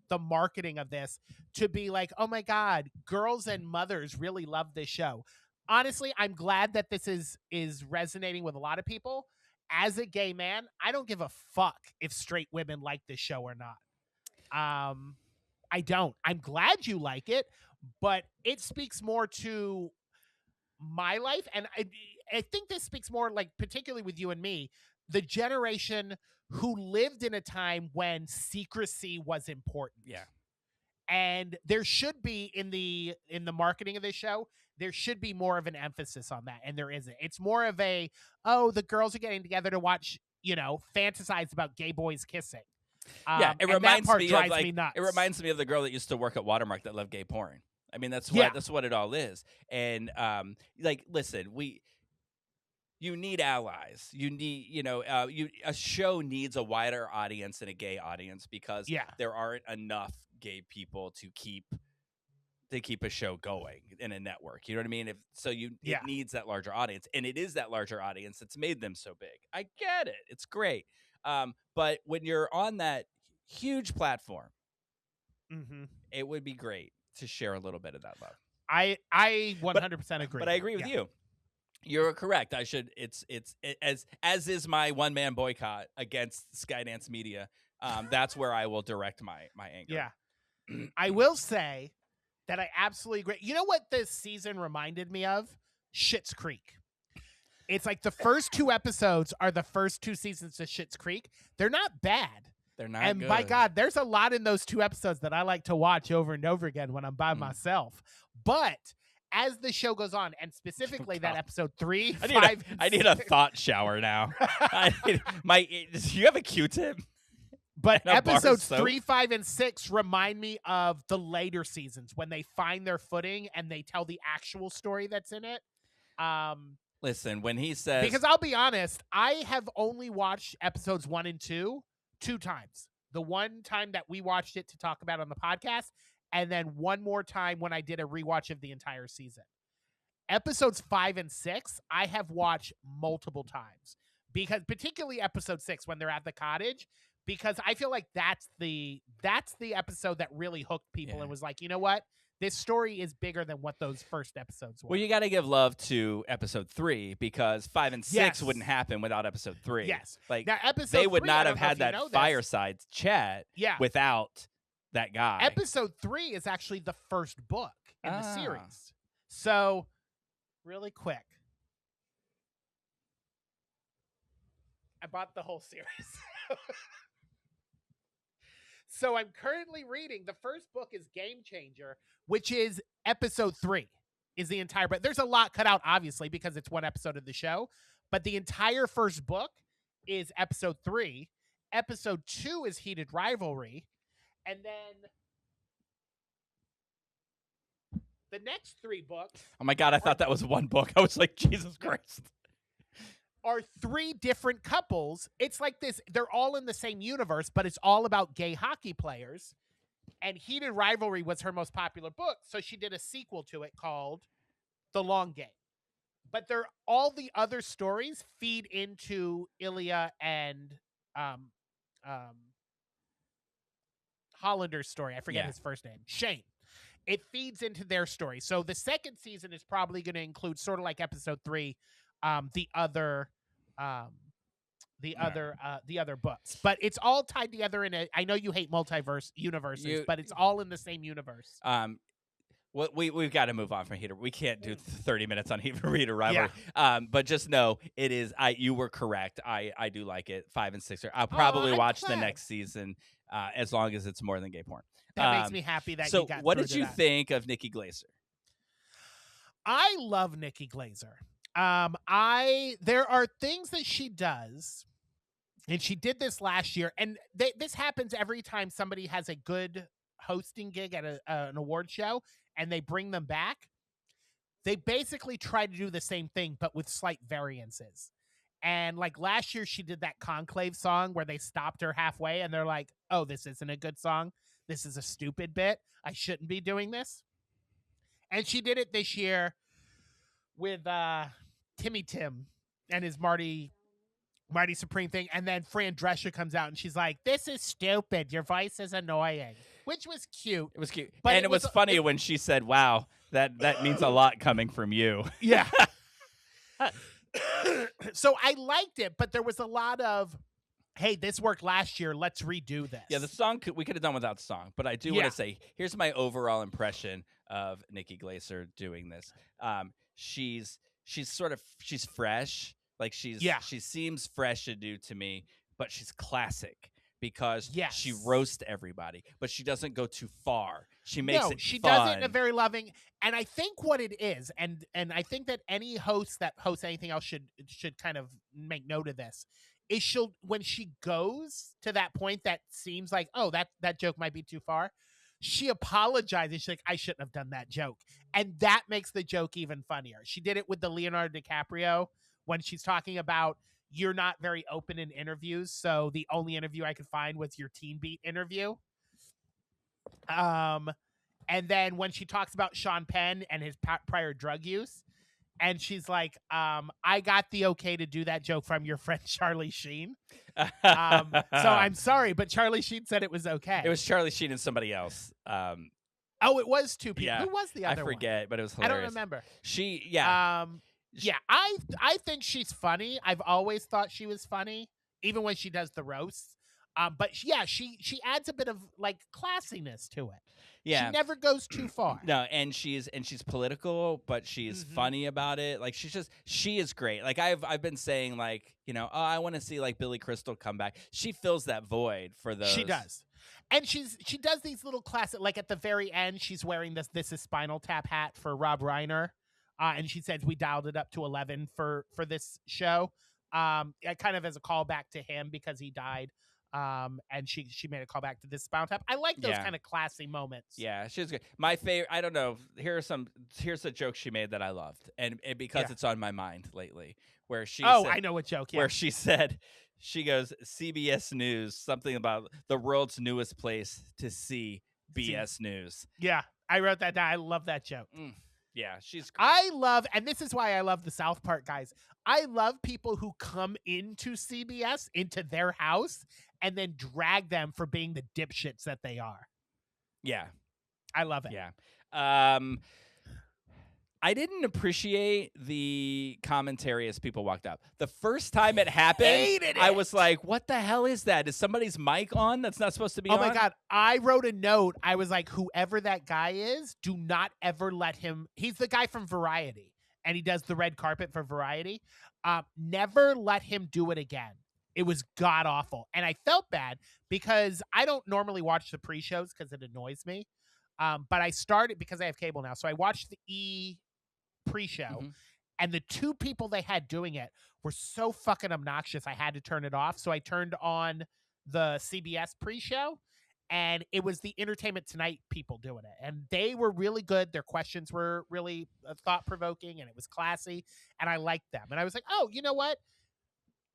the marketing of this to be like, oh my God, girls and mothers really love this show. Honestly, I'm glad that this is resonating with a lot of people. As a gay man, I don't give a fuck if straight women like this show or not. I don't. I'm glad you like it, but it speaks more to my life. And I think this speaks more, like, particularly with you and me, the generation who lived in a time when secrecy was important. Yeah. And there should be in the marketing of this show, there should be more of an emphasis on that. And there isn't. It's more of the girls are getting together to watch, fantasize about gay boys kissing. It reminds me of nuts. It reminds me of the girl that used to work at Watermark that loved gay porn. I mean, that's what it all is. And listen, you need allies. You need, a show needs a wider audience than a gay audience because there aren't enough gay people to keep to keep a show going in a network. You know what I mean? Yeah. It needs that larger audience, and it is that larger audience that's made them so big. I get it. It's great. But when you're on that huge platform, Mm-hmm. it would be great to share a little bit of that love. I 100% agree. But I agree with you. You're correct. I should. As is my one man boycott against Skydance Media. That's where I will direct my anger. Yeah. I will say that I absolutely agree. You know what this season reminded me of? Schitt's Creek. It's like the first 2 episodes are the first 2 seasons of Schitt's Creek. They're not bad. They're not And good. by God, there's a lot in those 2 episodes that I like to watch over and over again when I'm by myself. But as the show goes on, and specifically that episode 3, 5, I need a thought shower now. Do you have a Q-tip? But and a bar of episodes soap? 3, 5, and 6 remind me of the later seasons when they find their footing and they tell the actual story that's in it. Listen, when he says, Because I'll be honest, I have only watched episodes 1 and 2 times. The one time that we watched it to talk about on the podcast, and then one more time when I did a rewatch of the entire season. Episodes 5 and 6, I have watched multiple times, because particularly episode 6 when they're at the cottage, because I feel like that's the episode that really hooked people and was like, you know what? This story is bigger than what those first episodes were. well, you got to give love to episode 3 because 5 and 6 wouldn't happen without episode 3. Yes. Like Now, episode they would 3, not I have don't know had if you that know this. fireside chat without that guy. Episode 3 is actually the first book in the Ah. series. So, really quick. I bought the whole series. So I'm currently reading, the first book is Game Changer, which is episode 3 is the entire, but there's a lot cut out, obviously, because it's one episode of the show. But the entire first book is episode 3. Episode 2 is Heated Rivalry. And then the next 3 books. Oh my God, I thought that was one book. I was like, Jesus Christ. Are 3 different couples. It's like this. They're all in the same universe, but it's all about gay hockey players. And Heated Rivalry was her most popular book, so she did a sequel to it called The Long Game. But all the other stories feed into Ilya and Hollander's story. I forget his first name. Shane. It feeds into their story. So the second season is probably going to include, sort of like episode 3, the other books, but it's all tied together in a. I know you hate multiverse universes, but it's all in the same universe. We've got to move on from Heater. We can't do 30 minutes on Heater Rivalry. But just know it is. You were correct. I do like it. 5 and 6. I'll probably watch the next season as long as it's more than gay porn. That makes me happy that you got. What did you think of Nikki Glaser? I love Nikki Glaser. There are things that she does, and she did this last year, and this happens every time somebody has a good hosting gig at an award show and they bring them back. They basically try to do the same thing, but with slight variances. And like last year, she did that Conclave song where they stopped her halfway and they're like, oh, this isn't a good song. This is a stupid bit. I shouldn't be doing this. And she did it this year with Timmy Tim and his Marty Supreme thing. And then Fran Drescher comes out and she's like, this is stupid. Your voice is annoying, which was cute. It was cute. But and it was funny when she said, wow, that means a lot coming from you. Yeah. So I liked it, but there was a lot of, hey, this worked last year. Let's redo this. Yeah, the song, we could have done without the song. But I do want to say, here's my overall impression of Nikki Glaser doing this. She's fresh. Like she seems fresh and new to me, but she's classic because she roasts everybody, but she doesn't go too far. She makes it she fun. does it in a very loving, and I think what it is, and I think that any host that hosts anything else should kind of make note of this, is when she goes to that point that seems like, oh, that joke might be too far, she apologizes. She's like, I shouldn't have done that joke. And that makes the joke even funnier. She did it with the Leonardo DiCaprio when she's talking about, you're not very open in interviews, so the only interview I could find was your Teen Beat interview. And then when she talks about Sean Penn and his prior drug use, and she's like, I got the okay to do that joke from your friend Charlie Sheen. So I'm sorry, but Charlie Sheen said it was okay. It was Charlie Sheen and somebody else. Oh, it was two people. Yeah, Who was the other one? I forget, but it was I hilarious. don't remember. Yeah. Yeah, I think she's funny. I've always thought she was funny, even when she does the roasts. But yeah, she adds a bit of like classiness to it. Yeah. She never goes too far. No, and she's political, but she's funny about it. Like she is great. Like I've been saying, like, you know, oh, I want to see like Billy Crystal come back. She fills that void for those. She does. And she does these little classic, like at the very end, she's wearing this is Spinal Tap hat for Rob Reiner. And she says we dialed it up to 11 for this show. Kind of as a callback to him because he died. And she made a callback to this Spinal Tap. I like those kind of classy moments. Yeah, she's good. My favorite, I don't know, here's a joke she made that I loved. And because it's on my mind lately, where she said, I know what joke, where she said, she goes, CBS News, something about the world's newest place to see BS News. Yeah, I wrote that down. I love that joke. Yeah, she's great. I love, and this is why I love the South Park guys. I love people who come into CBS, into their house, and then drag them for being the dipshits that they are. Yeah. I love it. Yeah. I didn't appreciate the commentary as people walked up. The first time it happened, I was like, what the hell is that? Is somebody's mic on that's not supposed to be on? Oh, my God. I wrote a note. I was like, whoever that guy is, do not ever let him. He's the guy from Variety, and he does the red carpet for Variety. Never let him do it again. It was god-awful. And I felt bad because I don't normally watch the pre-shows because it annoys me. But I started because I have cable now. So I watched the E! Pre-show, and the two people they had doing it were so fucking obnoxious I had to turn it off. So I turned on the CBS pre-show, and it was the Entertainment Tonight people doing it, and they were really good. Their questions were really thought-provoking, and it was classy, and I liked them. And I was like, oh, you know what?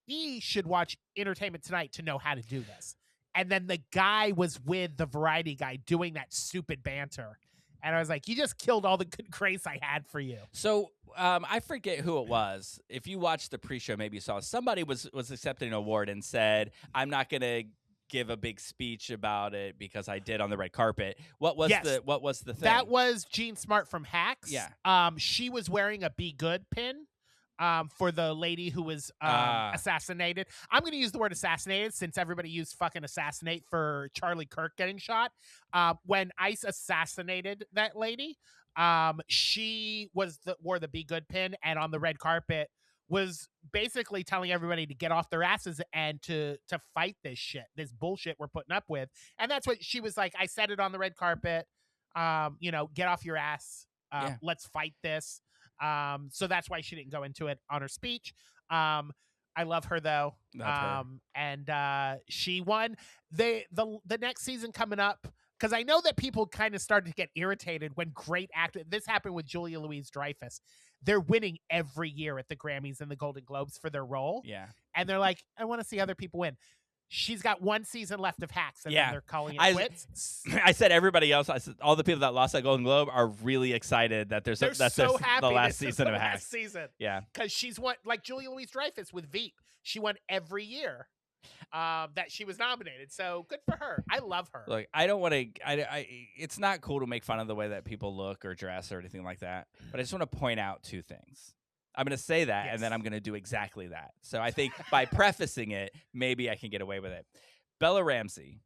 E! should watch Entertainment Tonight to know how to do this. And then the guy was with the Variety guy doing that stupid banter. And I was like, you just killed all the good grace I had for you. So I forget who it was. If you watched the pre-show, maybe you saw somebody was accepting an award and said, I'm not going to give a big speech about it because I did on the red carpet. What was the thing? That was Jean Smart from Hacks. Yeah. She was wearing a Be Good pin. For the lady who was assassinated. I'm going to use the word assassinated since everybody used fucking assassinate for Charlie Kirk getting shot. When ICE assassinated that lady, she wore the Be Good pin, and on the red carpet was basically telling everybody to get off their asses and to fight this shit, this bullshit we're putting up with. And that's what she was like. I said it on the red carpet. Get off your ass. Let's fight this. So that's why she didn't go into it on her speech. I love her though. And she won the next season coming up. Cause I know that people kind of started to get irritated when great actors, this happened with Julia Louis-Dreyfus. They're winning every year at the Grammys and the Golden Globes for their role. Yeah. And they're like, I want to see other people win. She's got one season left of Hacks, and then they're calling it quits. I said everybody else. I said all the people that lost that Golden Globe are really excited that they're that's so happy the last this season is the of Hacks. last season. Yeah, because she's won, like Julia Louis-Dreyfus with Veep. She won every year that she was nominated. So good for her. I love her. Look, I don't want to. It's not cool to make fun of the way that people look or dress or anything like that. But I just want to point out two things. I'm going to say that, and then I'm going to do exactly that. So I think by prefacing it, maybe I can get away with it. Bella Ramsey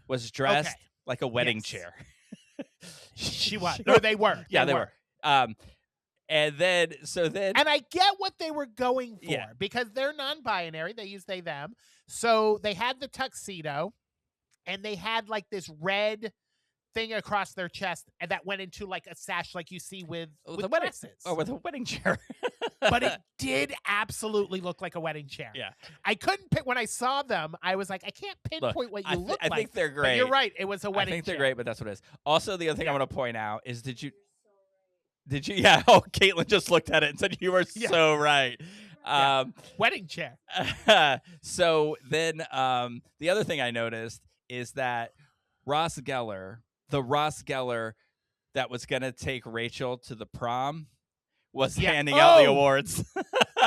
was dressed like a wedding chair. She was. No, they were. Yeah, they were. And then, and I get what they were going for because they're non-binary. They use they, them. So they had the tuxedo and they had like this red thing across their chest and that went into like a sash like you see with dresses. With a wedding chair. But it did absolutely look like a wedding chair. Yeah. I couldn't pick when I saw them. I was like, I can't pinpoint what you look like. I think they're great. But you're right. It was a wedding chair. I think they're great, but that's what it is. Also, the other thing I want to point out is did you yeah, oh, Caitlin just looked at it and said you were so right. Wedding chair. So then the other thing I noticed is that the Ross Geller that was gonna take Rachel to the prom was Yeah. handing out the Oh! awards.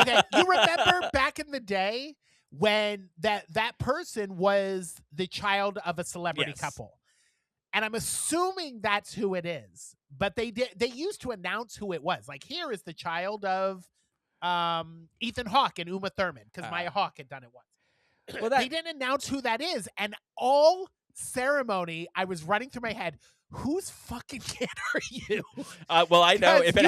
Okay, you remember back in the day when that person was the child of a celebrity Yes. couple, and I'm assuming that's who it is. But they used to announce who it was. Like, here is the child of Ethan Hawke and Uma Thurman, because Maya Hawke had done it once. Well, They didn't announce who that is, and all ceremony I was running through my head, whose fucking kid are you? well, I know if it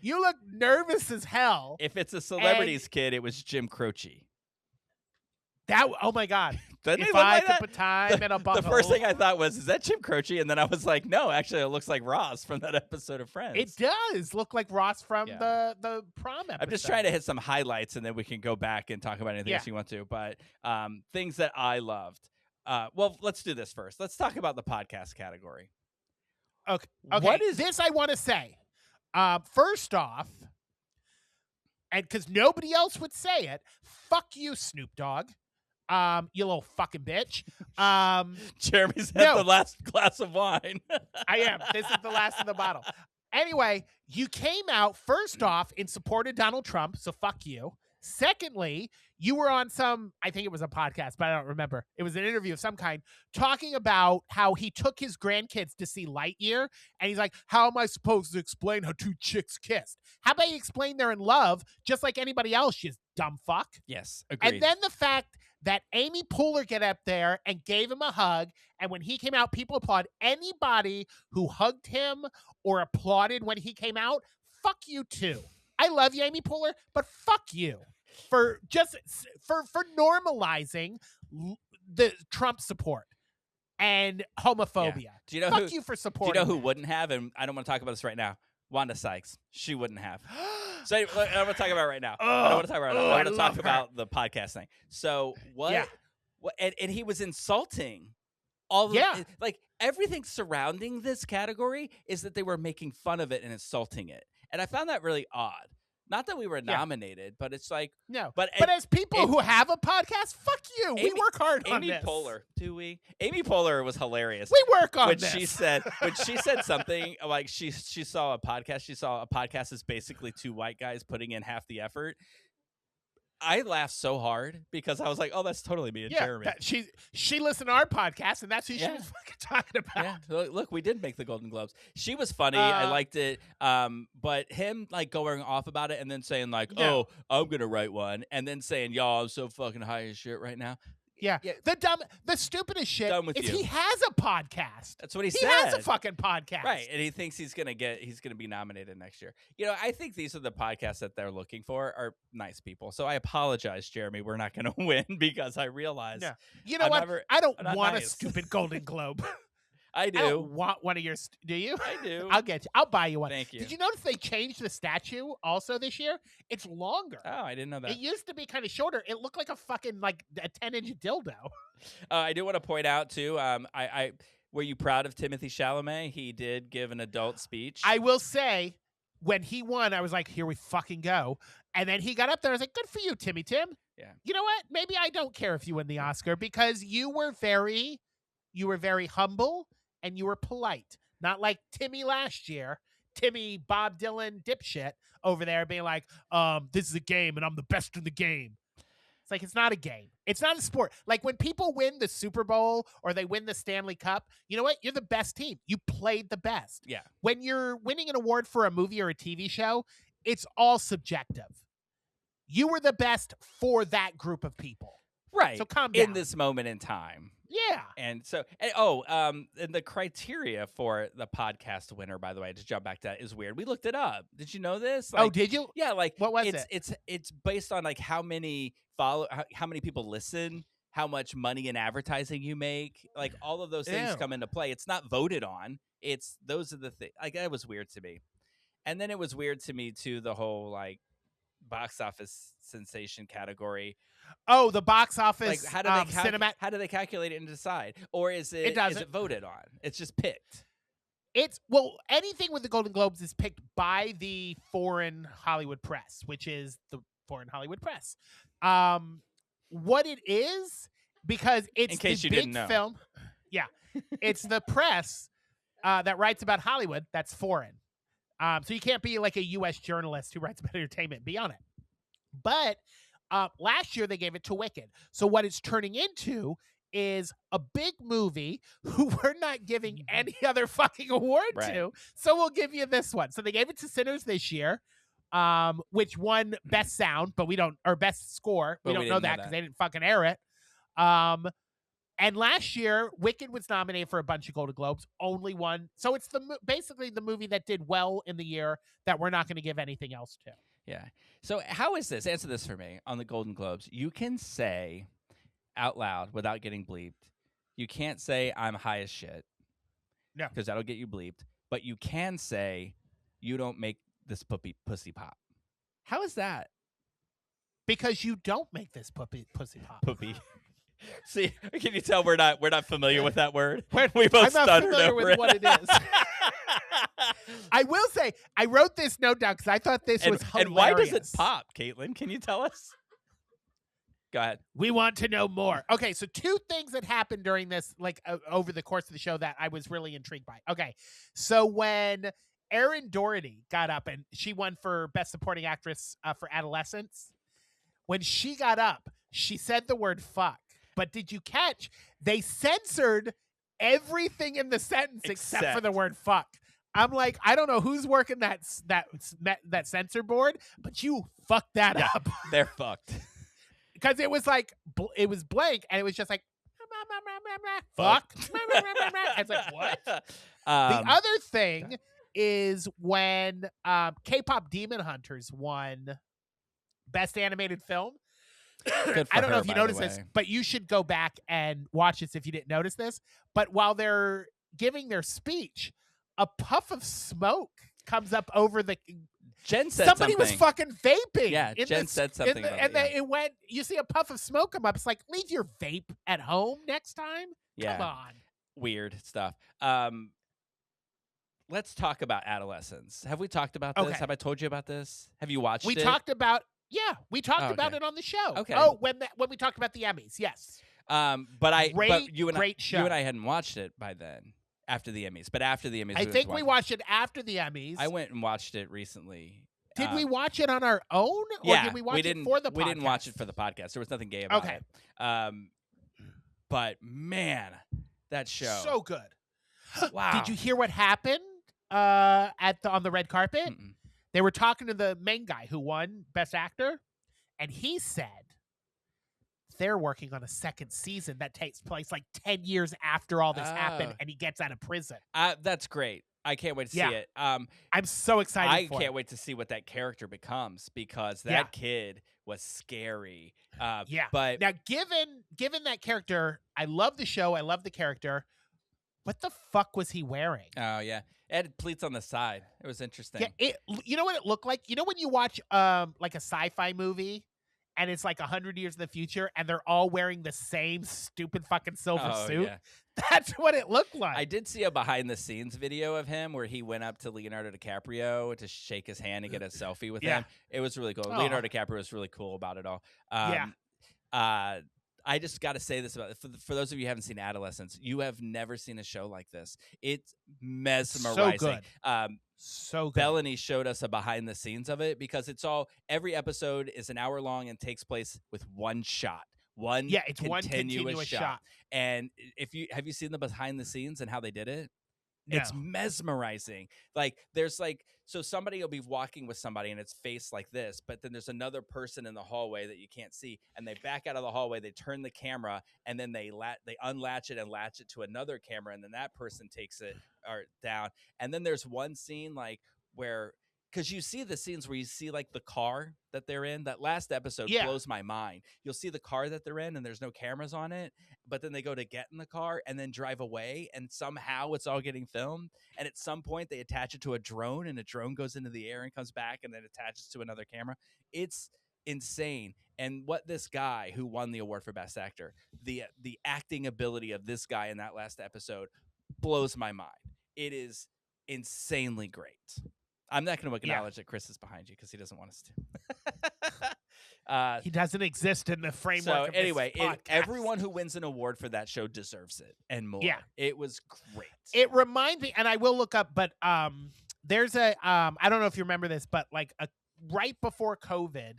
you look nervous as hell. if it's a celebrity's kid, it was Jim Croce. Oh my God. Doesn't he If look I like could that? put time in a The bubble. first thing I thought was, is that Jim Croce? And then I was like, no, actually, it looks like Ross from that episode of Friends. It does look like Ross from Yeah. the prom episode. I'm just trying to hit some highlights, and then we can go back and talk about anything else you want to. But things that I loved. Well, let's do this first. Let's talk about the podcast category. Okay. What is this? I want to say, first off, and because nobody else would say it, fuck you, Snoop Dogg. You little fucking bitch. Jeremy's had No. the last glass of wine. I am. This is the last in the bottle. Anyway, you came out first off in support of Donald Trump, so fuck you. Secondly, you were on I think it was a podcast, but I don't remember. It was an interview of some kind, talking about how he took his grandkids to see Lightyear, and he's like, how am I supposed to explain how two chicks kissed? How about you explain they're in love, just like anybody else, you dumb fuck? Yes, agreed. And then the fact that Amy Poehler get up there and gave him a hug, and when he came out, people applaud. Anybody who hugged him or applauded when he came out, fuck you too. I love you, Amy Poehler, but fuck you for normalizing the Trump support and homophobia. Do you know Fuck you for Do supporting. you know who that. wouldn't have? And I don't want to talk about this right now. Wanda Sykes. She wouldn't have. So I want to talk about it right now. I don't want to talk about it. I want to talk about the podcast thing. So what? Yeah. And he was insulting all of like everything surrounding this category is that they were making fun of it and insulting it. And I found that really odd. Not that we were nominated, but it's like No. But as people who have a podcast, fuck you. We work hard on Amy this. Poehler, do we? Amy Poehler was hilarious. We work on when this. she said something like she saw a podcast. She saw a podcast is basically two white guys putting in half the effort. I laughed so hard because I was like, "Oh, that's totally me and Jeremy." She listened to our podcast, and that's who she was fucking talking about. Yeah, look, we did make the Golden Globes. She was funny. I liked it. But him like going off about it and then saying like, "Oh, I'm gonna write one," and then saying, "Y'all, I'm so fucking high as shit right now." Yeah. The stupidest shit is he has a podcast. That's what he said. He has a fucking podcast. Right. And he thinks he's gonna be nominated next year. You know, I think these are the podcasts that they're looking for are nice people. So I apologize, Jeremy. We're not gonna win because I realize You know what? I don't want nice. a stupid Golden Globe. I do. I don't want one of your. Do you? I do. I'll get you. I'll buy you one. Thank you. Did you notice they changed the statue also this year? It's longer. Oh, I didn't know that. It used to be kind of shorter. It looked like a fucking like a 10-inch dildo. I do want to point out too. I were you proud of Timothy Chalamet? He did give an adult speech. I will say, when he won, I was like, "Here we fucking go!" And then he got up there. I was like, "Good for you, Tim." Yeah. You know what? Maybe I don't care if you win the Oscar because you were very humble. And you were polite, not like Timmy last year. Timmy Bob Dylan dipshit over there being like, this is a game and I'm the best in the game. It's like, it's not a game. It's not a sport. Like when people win the Super Bowl or they win the Stanley Cup, you know what? You're the best team. You played the best. Yeah. When you're winning an award for a movie or a TV show, it's all subjective. You were the best for that group of people. Right. So calm down. In this moment in time. Yeah. And so, and the criteria for the podcast winner, by the way, to jump back to that, is weird. We looked it up. Did you know this? Like, did you? Yeah. Like, what was it? It's based on like how many people listen, how much money in advertising you make, like all of those things come into play. It's not voted on. Those are the things. Like that was weird to me. And then it was weird to me too, the whole like box office sensation category. Oh, the box office. Like how do they calculate it and decide, or is it voted on? It's just picked. Anything with the Golden Globes is picked by the foreign Hollywood press, which is the foreign Hollywood press. What it is, because it's in case the you big didn't know. film. Yeah, it's the press that writes about Hollywood that's foreign. So you can't be like a U.S. journalist who writes about entertainment. Be on it. But last year they gave it to Wicked. So what it's turning into is a big movie who we're not giving any other fucking award to. So we'll give you this one. So they gave it to Sinners this year, which won Best Sound, but we don't, or Best Score. We don't know that because they didn't fucking air it. And last year, Wicked was nominated for a bunch of Golden Globes, only one. So it's basically the movie that did well in the year that we're not going to give anything else to. Yeah. So how is this? Answer this for me on the Golden Globes. You can say out loud without getting bleeped. You can't say I'm high as shit. No. Because that'll get you bleeped. But you can say you don't make this pussy pop. How is that? Because you don't make this pussy pop. Poopy. See, can you tell we're not familiar with that word? We both I'm not familiar with what it is. I will say, I wrote this note down because I thought this was hilarious. And why does it pop, Caitlin? Can you tell us? Go ahead. We want to know more. Okay, so 2 things that happened during this, like over the course of the show that I was really intrigued by. Okay, so when Erin Doherty got up and she won for Best Supporting Actress for Adolescence, when she got up, she said the word fuck. But did you catch? They censored everything in the sentence except for the word fuck. I'm like, I don't know who's working that censor board, but you fucked that up. They're fucked. Because it was like, it was blank, and it was just like, fuck. It's like, what? The other thing is when K-pop Demon Hunters won Best Animated Film. I don't know if you noticed this, but you should go back and watch this if you didn't notice this. But while they're giving their speech, a puff of smoke comes up over the. Jen said somebody something. was fucking vaping. Yeah, Jen said something. It went. You see a puff of smoke come up. It's like, leave your vape at home next time. Yeah. Come on. Weird stuff. Let's talk about adolescence. Have we talked about this? Okay. Have I told you about this? Have you watched it? We talked about. Yeah, we talked about it on the show. Okay. Oh, when we talked about the Emmys, yes. But you and show. I hadn't watched it by then. After the Emmys, but after the Emmys, I think we watched it after the Emmys. I went and watched it recently. Did we watch it on our own, or did we watch it for the podcast? We didn't watch it for the podcast. There was nothing gay about it. But man, that show so good. Wow! Did you hear what happened on the red carpet? Mm-mm. They were talking to the main guy who won Best Actor, and he said they're working on a second season that takes place like 10 years after all this happened, and he gets out of prison. That's great. I can't wait to see it. I'm so excited. I can't wait to see what that character becomes, because that kid was scary. But now, given that character, I love the show. I love the character. What the fuck was he wearing? Oh yeah, it had pleats on the side. It was interesting. Yeah, you know what it looked like? You know when you watch like a sci-fi movie and it's like 100 years in the future and they're all wearing the same stupid fucking silver suit? Yeah. That's what it looked like. I did see a behind the scenes video of him where he went up to Leonardo DiCaprio to shake his hand and get a selfie with him. It was really cool. Leonardo DiCaprio was really cool about it all. I just got to say this about for those of you who haven't seen Adolescence, you have never seen a show like this. It's mesmerizing. So good. So good. Bellany showed us a behind the scenes of it, because every episode is an hour long and takes place with one shot. It's one continuous shot. And have you seen the behind the scenes and how they did it? No. It's mesmerizing. Like so somebody will be walking with somebody and it's face like this, but then there's another person in the hallway that you can't see, and they back out of the hallway, they turn the camera, and then they unlatch it and latch it to another camera, and then that person takes it down. And then there's one scene like where, because you see the scenes where you see like the car that they're in. That last episode blows my mind. You'll see the car that they're in and there's no cameras on it, but then they go to get in the car and then drive away, and somehow it's all getting filmed. And at some point they attach it to a drone, and a drone goes into the air and comes back and then attaches to another camera. It's insane. And what this guy who won the award for Best Actor, the acting ability of this guy in that last episode blows my mind. It is insanely great. I'm not going to acknowledge that Chris is behind you because he doesn't want us to. He doesn't exist in the framework So of anyway, this podcast. everyone who wins an award for that show deserves it and more. Yeah. It was great. It reminds me, and I will look up, but there's a I don't know if you remember this, but like right before COVID,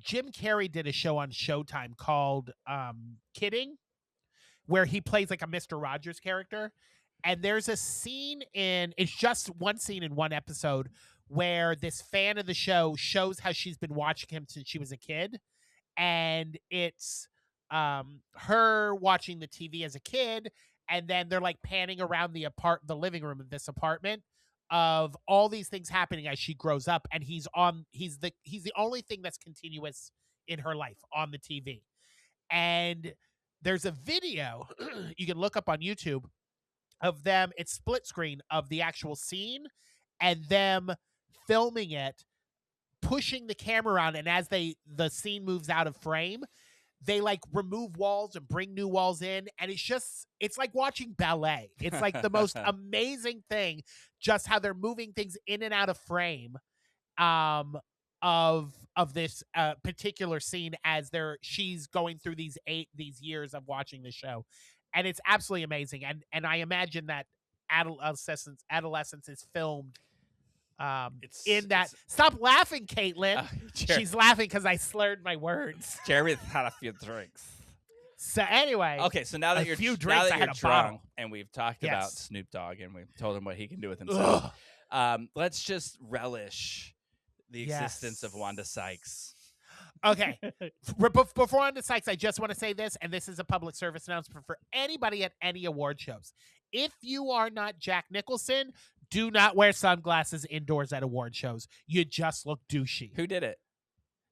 Jim Carrey did a show on Showtime called Kidding, where he plays like a Mr. Rogers character. And there's a scene it's just one scene in one episode where this fan of the show shows how she's been watching him since she was a kid. And it's her watching the TV as a kid. And then they're like panning around the living room of this apartment of all these things happening as she grows up. And he's the only thing that's continuous in her life on the TV. And there's a video you can look up on YouTube of them. It's split screen of the actual scene and them filming it, pushing the camera around, and as the scene moves out of frame, they like remove walls and bring new walls in, and it's like watching ballet. It's like the most amazing thing, just how they're moving things in and out of frame of this particular scene as she's going through these years of watching the show. And it's absolutely amazing. And I imagine that adolescence is filmed Stop laughing, Caitlin. She's laughing because I slurred my words. Jeremy's had a few drinks. So anyway. Okay, so now that you're drunk and we've talked about Snoop Dogg and we've told him what he can do with himself, let's just relish the existence of Wanda Sykes. Okay. Before Wanda Sykes, I just want to say this, and this is a public service announcement for anybody at any award shows. If you are not Jack Nicholson, do not wear sunglasses indoors at award shows. You just look douchey. Who did it?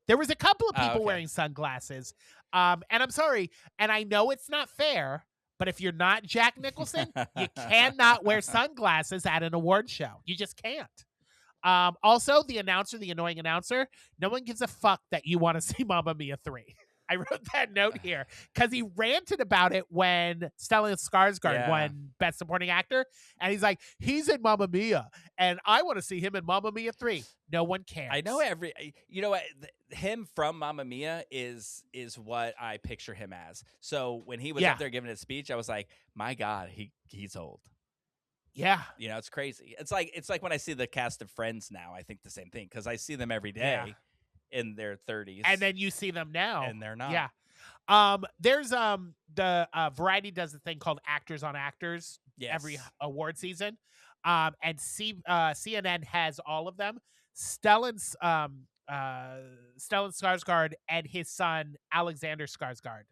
There was a couple of people wearing sunglasses. And I'm sorry, and I know it's not fair, but if you're not Jack Nicholson, you cannot wear sunglasses at an award show. You just can't. Also, the annoying announcer, no one gives a fuck that you want to see Mamma Mia 3. I wrote that note here because he ranted about it when Stellan Skarsgård won Best Supporting Actor. And he's like, he's in Mamma Mia, and I want to see him in Mamma Mia 3. No one cares. I know you know what? Him from Mamma Mia is what I picture him as. So when he was up there giving his speech, I was like, my God, he's old. Yeah. You know, it's crazy. It's like when I see the cast of Friends now, I think the same thing because I see them every day in their 30s. And then you see them now. And they're not. Yeah. There's the Variety does a thing called Actors on Actors every award season. And CNN has all of them. Stellan Skarsgård and his son Alexander Skarsgård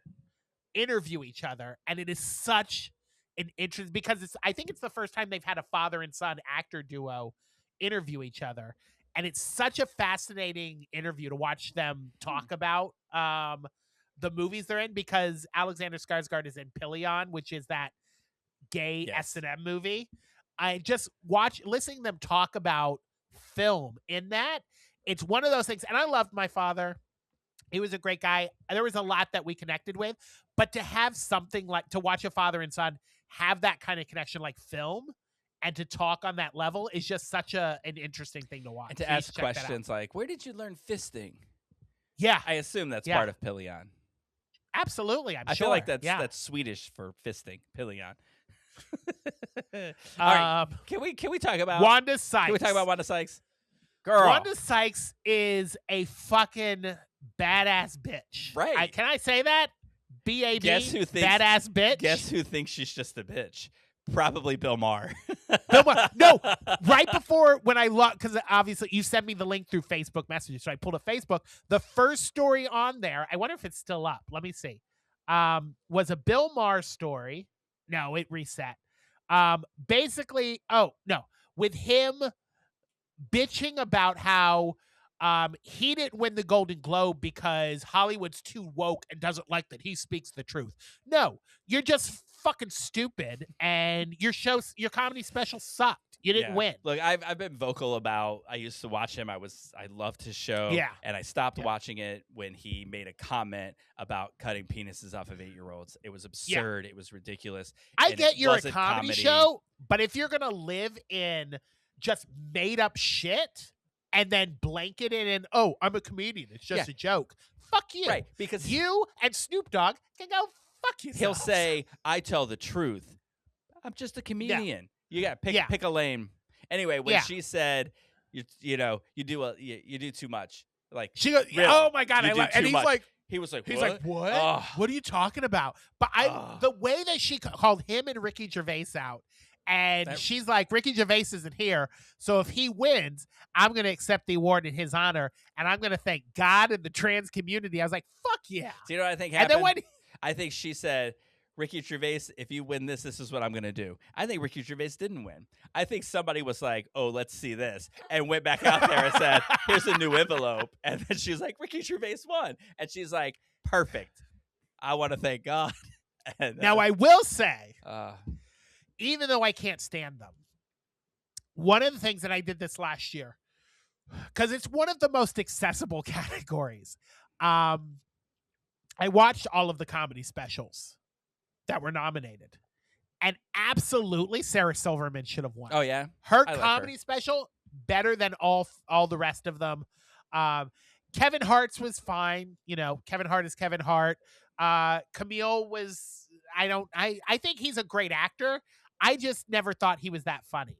interview each other, and it is such an interest because I think it's the first time they've had a father and son actor duo interview each other, and it's such a fascinating interview to watch them talk about the movies they're in, because Alexander Skarsgård is in Pillion, which is that gay S&M movie. I just listening to them talk about film in that. It's one of those things, and I loved my father. He was a great guy. There was a lot that we connected with, but to have something like to watch a father and son have that kind of connection like film and to talk on that level is just such an interesting thing to watch. And to ask questions like, where did you learn fisting? Yeah. I assume that's part of Pillion. Absolutely. I feel like that's Swedish for fisting, Pillion. All right. Can we talk about Wanda Sykes? Can we talk about Wanda Sykes? Girl. Wanda Sykes is a fucking badass bitch. Right. Can I say that? B-A-B, badass bitch? Guess who thinks she's just a bitch? Probably Bill Maher. Bill Maher. No, right before when I looked, because obviously you sent me the link through Facebook Messenger, so I pulled a Facebook. The first story on there, I wonder if it's still up. Let me see. Was a Bill Maher story. No, it reset. Basically, with him bitching about how he didn't win the Golden Globe because Hollywood's too woke and doesn't like that he speaks the truth. No, you're just fucking stupid, and your comedy special sucked. You didn't win. Look, I've been vocal about. I used to watch him. I loved his show. Yeah, and I stopped watching it when he made a comment about cutting penises off of 8-year-olds. It was absurd. Yeah. It was ridiculous. I get you're a comedy show, but if you're gonna live in just made up shit and then blanket it in, oh, I'm a comedian. It's just a joke. Fuck you. Right, because you and Snoop Dogg can go fuck yourselves. he'll say, I tell the truth. I'm just a comedian. You got to pick a lane. Anyway, when she said, you do too much. Like she goes, really, oh my God, and he's much. like, he was like, he's what? like, what? Ugh. What are you talking about? But the way that she called him and Ricky Gervais out, and she's like, Ricky Gervais isn't here, so if he wins, I'm going to accept the award in his honor, and I'm going to thank God and the trans community. I was like, fuck yeah. Do you know what I think happened? And then I think she said, Ricky Gervais, if you win this is what I'm going to do. I think Ricky Gervais didn't win. I think somebody was like, oh, let's see this, and went back out there and said, here's a new envelope. And then she's like, Ricky Gervais won. And she's like, perfect. I want to thank God. And, now, I will say, uh, even though I can't stand them, one of the things that I did this last year, because it's one of the most accessible categories, I watched all of the comedy specials that were nominated. And absolutely, Sarah Silverman should have won. oh, yeah? Her I like comedy her. special, better than all the rest of them. Kevin Hart's was fine. You know, Kevin Hart is Kevin Hart. Camille was, I think he's a great actor. I just never thought he was that funny.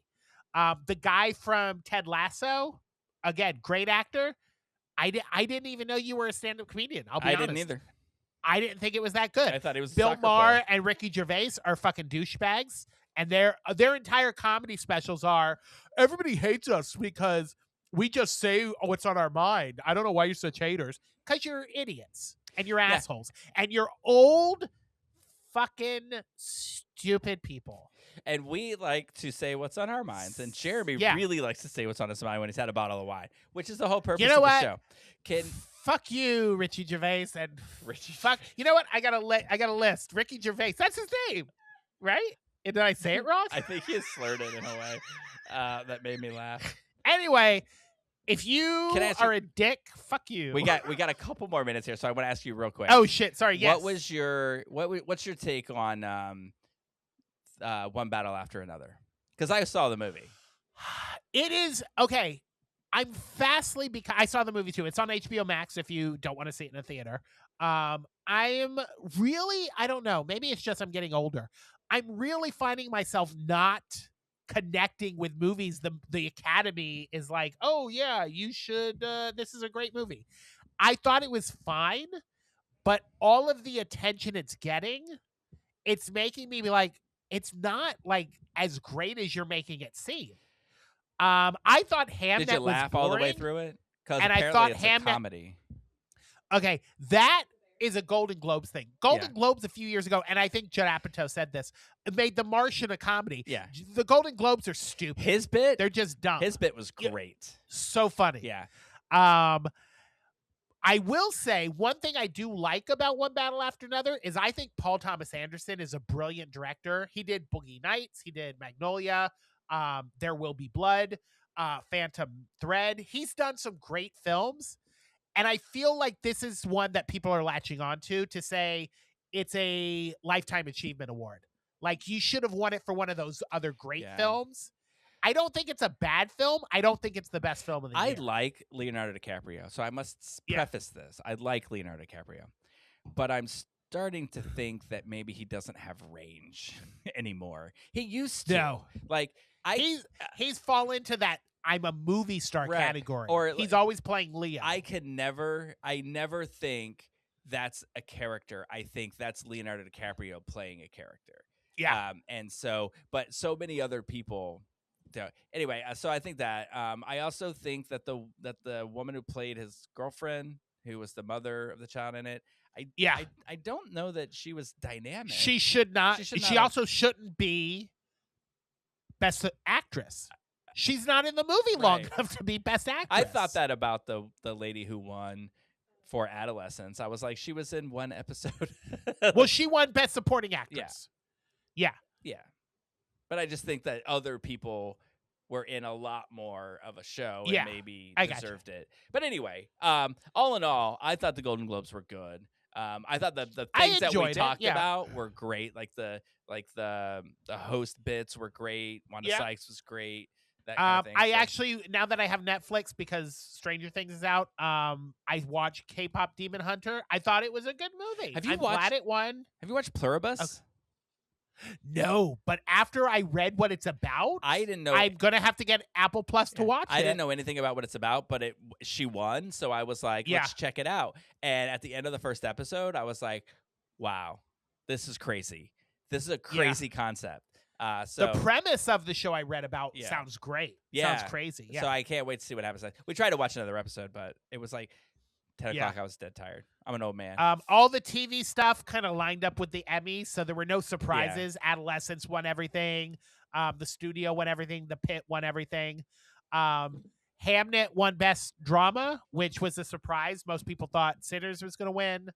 The guy from Ted Lasso, again, great actor. I didn't even know you were a stand-up comedian. I'll be honest. I didn't either. I didn't think it was that good. I thought it was a Bill soccer Maher player. and Ricky Gervais are fucking douchebags, and their entire comedy specials are, everybody hates us because we just say what's on our mind. I don't know why you're such haters. Because you're idiots and you're assholes and you're old fucking stupid people. And we like to say what's on our minds. And Jeremy really likes to say what's on his mind when he's had a bottle of wine, which is the whole purpose of the show. Fuck you, Richie Gervais, and Richie. fuck. You know what? I got a list. Ricky Gervais. That's his name, right? And did I say it wrong? I think he slurred it in a way that made me laugh. Anyway, if you are a dick, fuck you. We got a couple more minutes here, so I want to ask you real quick. Oh shit! Sorry. Yes. What's your take on One Battle After Another? Because I saw the movie. It is okay. I'm fastly because I saw the movie too. It's on HBO Max if you don't want to see it in a theater. I am really, I don't know. Maybe it's just I'm getting older. I'm really finding myself not connecting with movies. The Academy is like, oh yeah, you should. This is a great movie. I thought it was fine, but all of the attention it's getting, it's making me be like, it's not like as great as you're making it seem. I thought Hamnet was Did you laugh boring, all the way through it? Because and apparently I thought it's Hamnet. a comedy. Okay, that is a Golden Globes thing. Golden Globes a few years ago, and I think Judd Apatow said this, made The Martian a comedy. Yeah. The Golden Globes are stupid. His bit? They're just dumb. His bit was great. So funny. Yeah. I will say one thing I do like about One Battle After Another is I think Paul Thomas Anderson is a brilliant director. He did Boogie Nights. He did Magnolia. There Will Be Blood. Phantom Thread. He's done some great films. And I feel like this is one that people are latching onto to say it's a Lifetime Achievement Award. Like, you should have won it for one of those other great films. I don't think it's a bad film. I don't think it's the best film of the year. I like Leonardo DiCaprio, so I must preface this. I like Leonardo DiCaprio. But I'm starting to think that maybe he doesn't have range anymore. He used to. No. Like, he's fallen into that I'm a movie star category. Or he's always playing Leo. I never think that's a character. I think that's Leonardo DiCaprio playing a character. Yeah. And so, but so many other people don't. Anyway, so I think that I also think that the woman who played his girlfriend, who was the mother of the child in it, I don't know that she was dynamic. She should not. She also shouldn't be Best Actress. She's not in the movie long enough to be Best Actress. I thought that about the lady who won for Adolescence. I was like, she was in one episode. Well, she won Best Supporting Actress. Yeah. But I just think that other people were in a lot more of a show and maybe deserved it. But anyway, all in all, I thought the Golden Globes were good. I thought the things that we talked about were great. Like the host bits were great. Wanda Sykes was great. that kind of thing. I so. actually, now that I have Netflix because Stranger Things is out, I watched K-pop Demon Hunter. I thought it was a good movie. I'm glad it won. Have you watched Pluribus? Okay. No, but after I read what it's about, I didn't know. I'm gonna have to get Apple Plus to watch it. I didn't know anything about what it's about, but she won, so I was like, let's check it out. And at the end of the first episode, I was like, wow, this is crazy. This is a crazy concept. So the premise of the show I read about sounds great. Yeah. Sounds crazy. Yeah. So I can't wait to see what happens. We tried to watch another episode, but it was like 10 o'clock. I was dead tired. I'm an old man. All the TV stuff kind of lined up with the Emmys, so there were no surprises. Adolescence won everything. The Studio won everything. The Pit won everything. Hamnet won Best Drama, which was a surprise. Most people thought Sinners was going to win.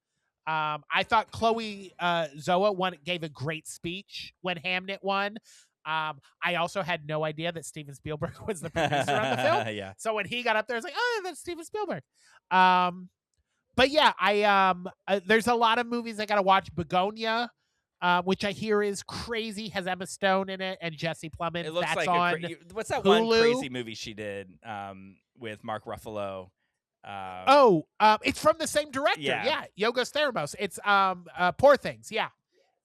I thought Chloe Zoa gave a great speech when Hamnet won. I also had no idea that Steven Spielberg was the producer on the film. Yeah. So when he got up there, I was like, oh, that's Steven Spielberg. But yeah, there's a lot of movies I got to watch. Begonia, which I hear is crazy, has Emma Stone in it and Jesse Plemons. It looks That's like on what's that Hulu? one crazy movie she did with Mark Ruffalo? It's from the same director. Yeah. Yorgos Lanthimos. It's Poor Things. Yeah,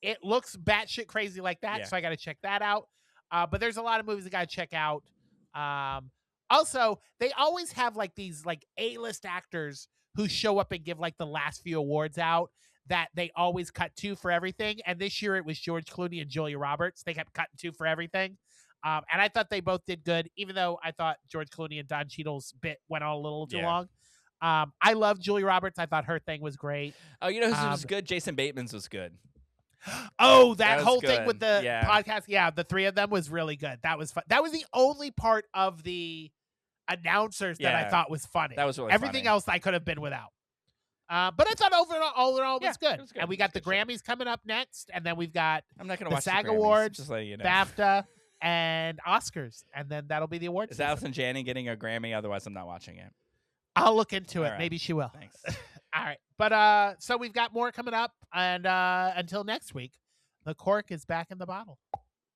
it looks batshit crazy like that. So I got to check that out. But there's a lot of movies I got to check out. Also, they always have like these like A-list actors who show up and give like the last few awards out that they always cut to for everything. And this year it was George Clooney and Julia Roberts. They kept cutting to for everything. And I thought they both did good, even though I thought George Clooney and Don Cheadle's bit went on a little too long. I love Julia Roberts. I thought her thing was great. Oh, you know who was good? Jason Bateman's was good. Oh, that was whole good. thing with the podcast. Yeah, the three of them was really good. That was fun. That was the only part of the announcers that I thought was funny. That was really Everything funny. else I could have been without. But I thought all in all it was good. It was good. And we got the Grammys coming up next, and then we've got I'm not going to the watch SAG the Grammys, Awards, just letting you know. BAFTA, and Oscars, and then that'll be the awards. Is season. Allison Janney getting a Grammy? Otherwise, I'm not watching it. I'll look into it. All right. Maybe she will. Thanks. All right. But so we've got more coming up, and until next week, the cork is back in the bottle.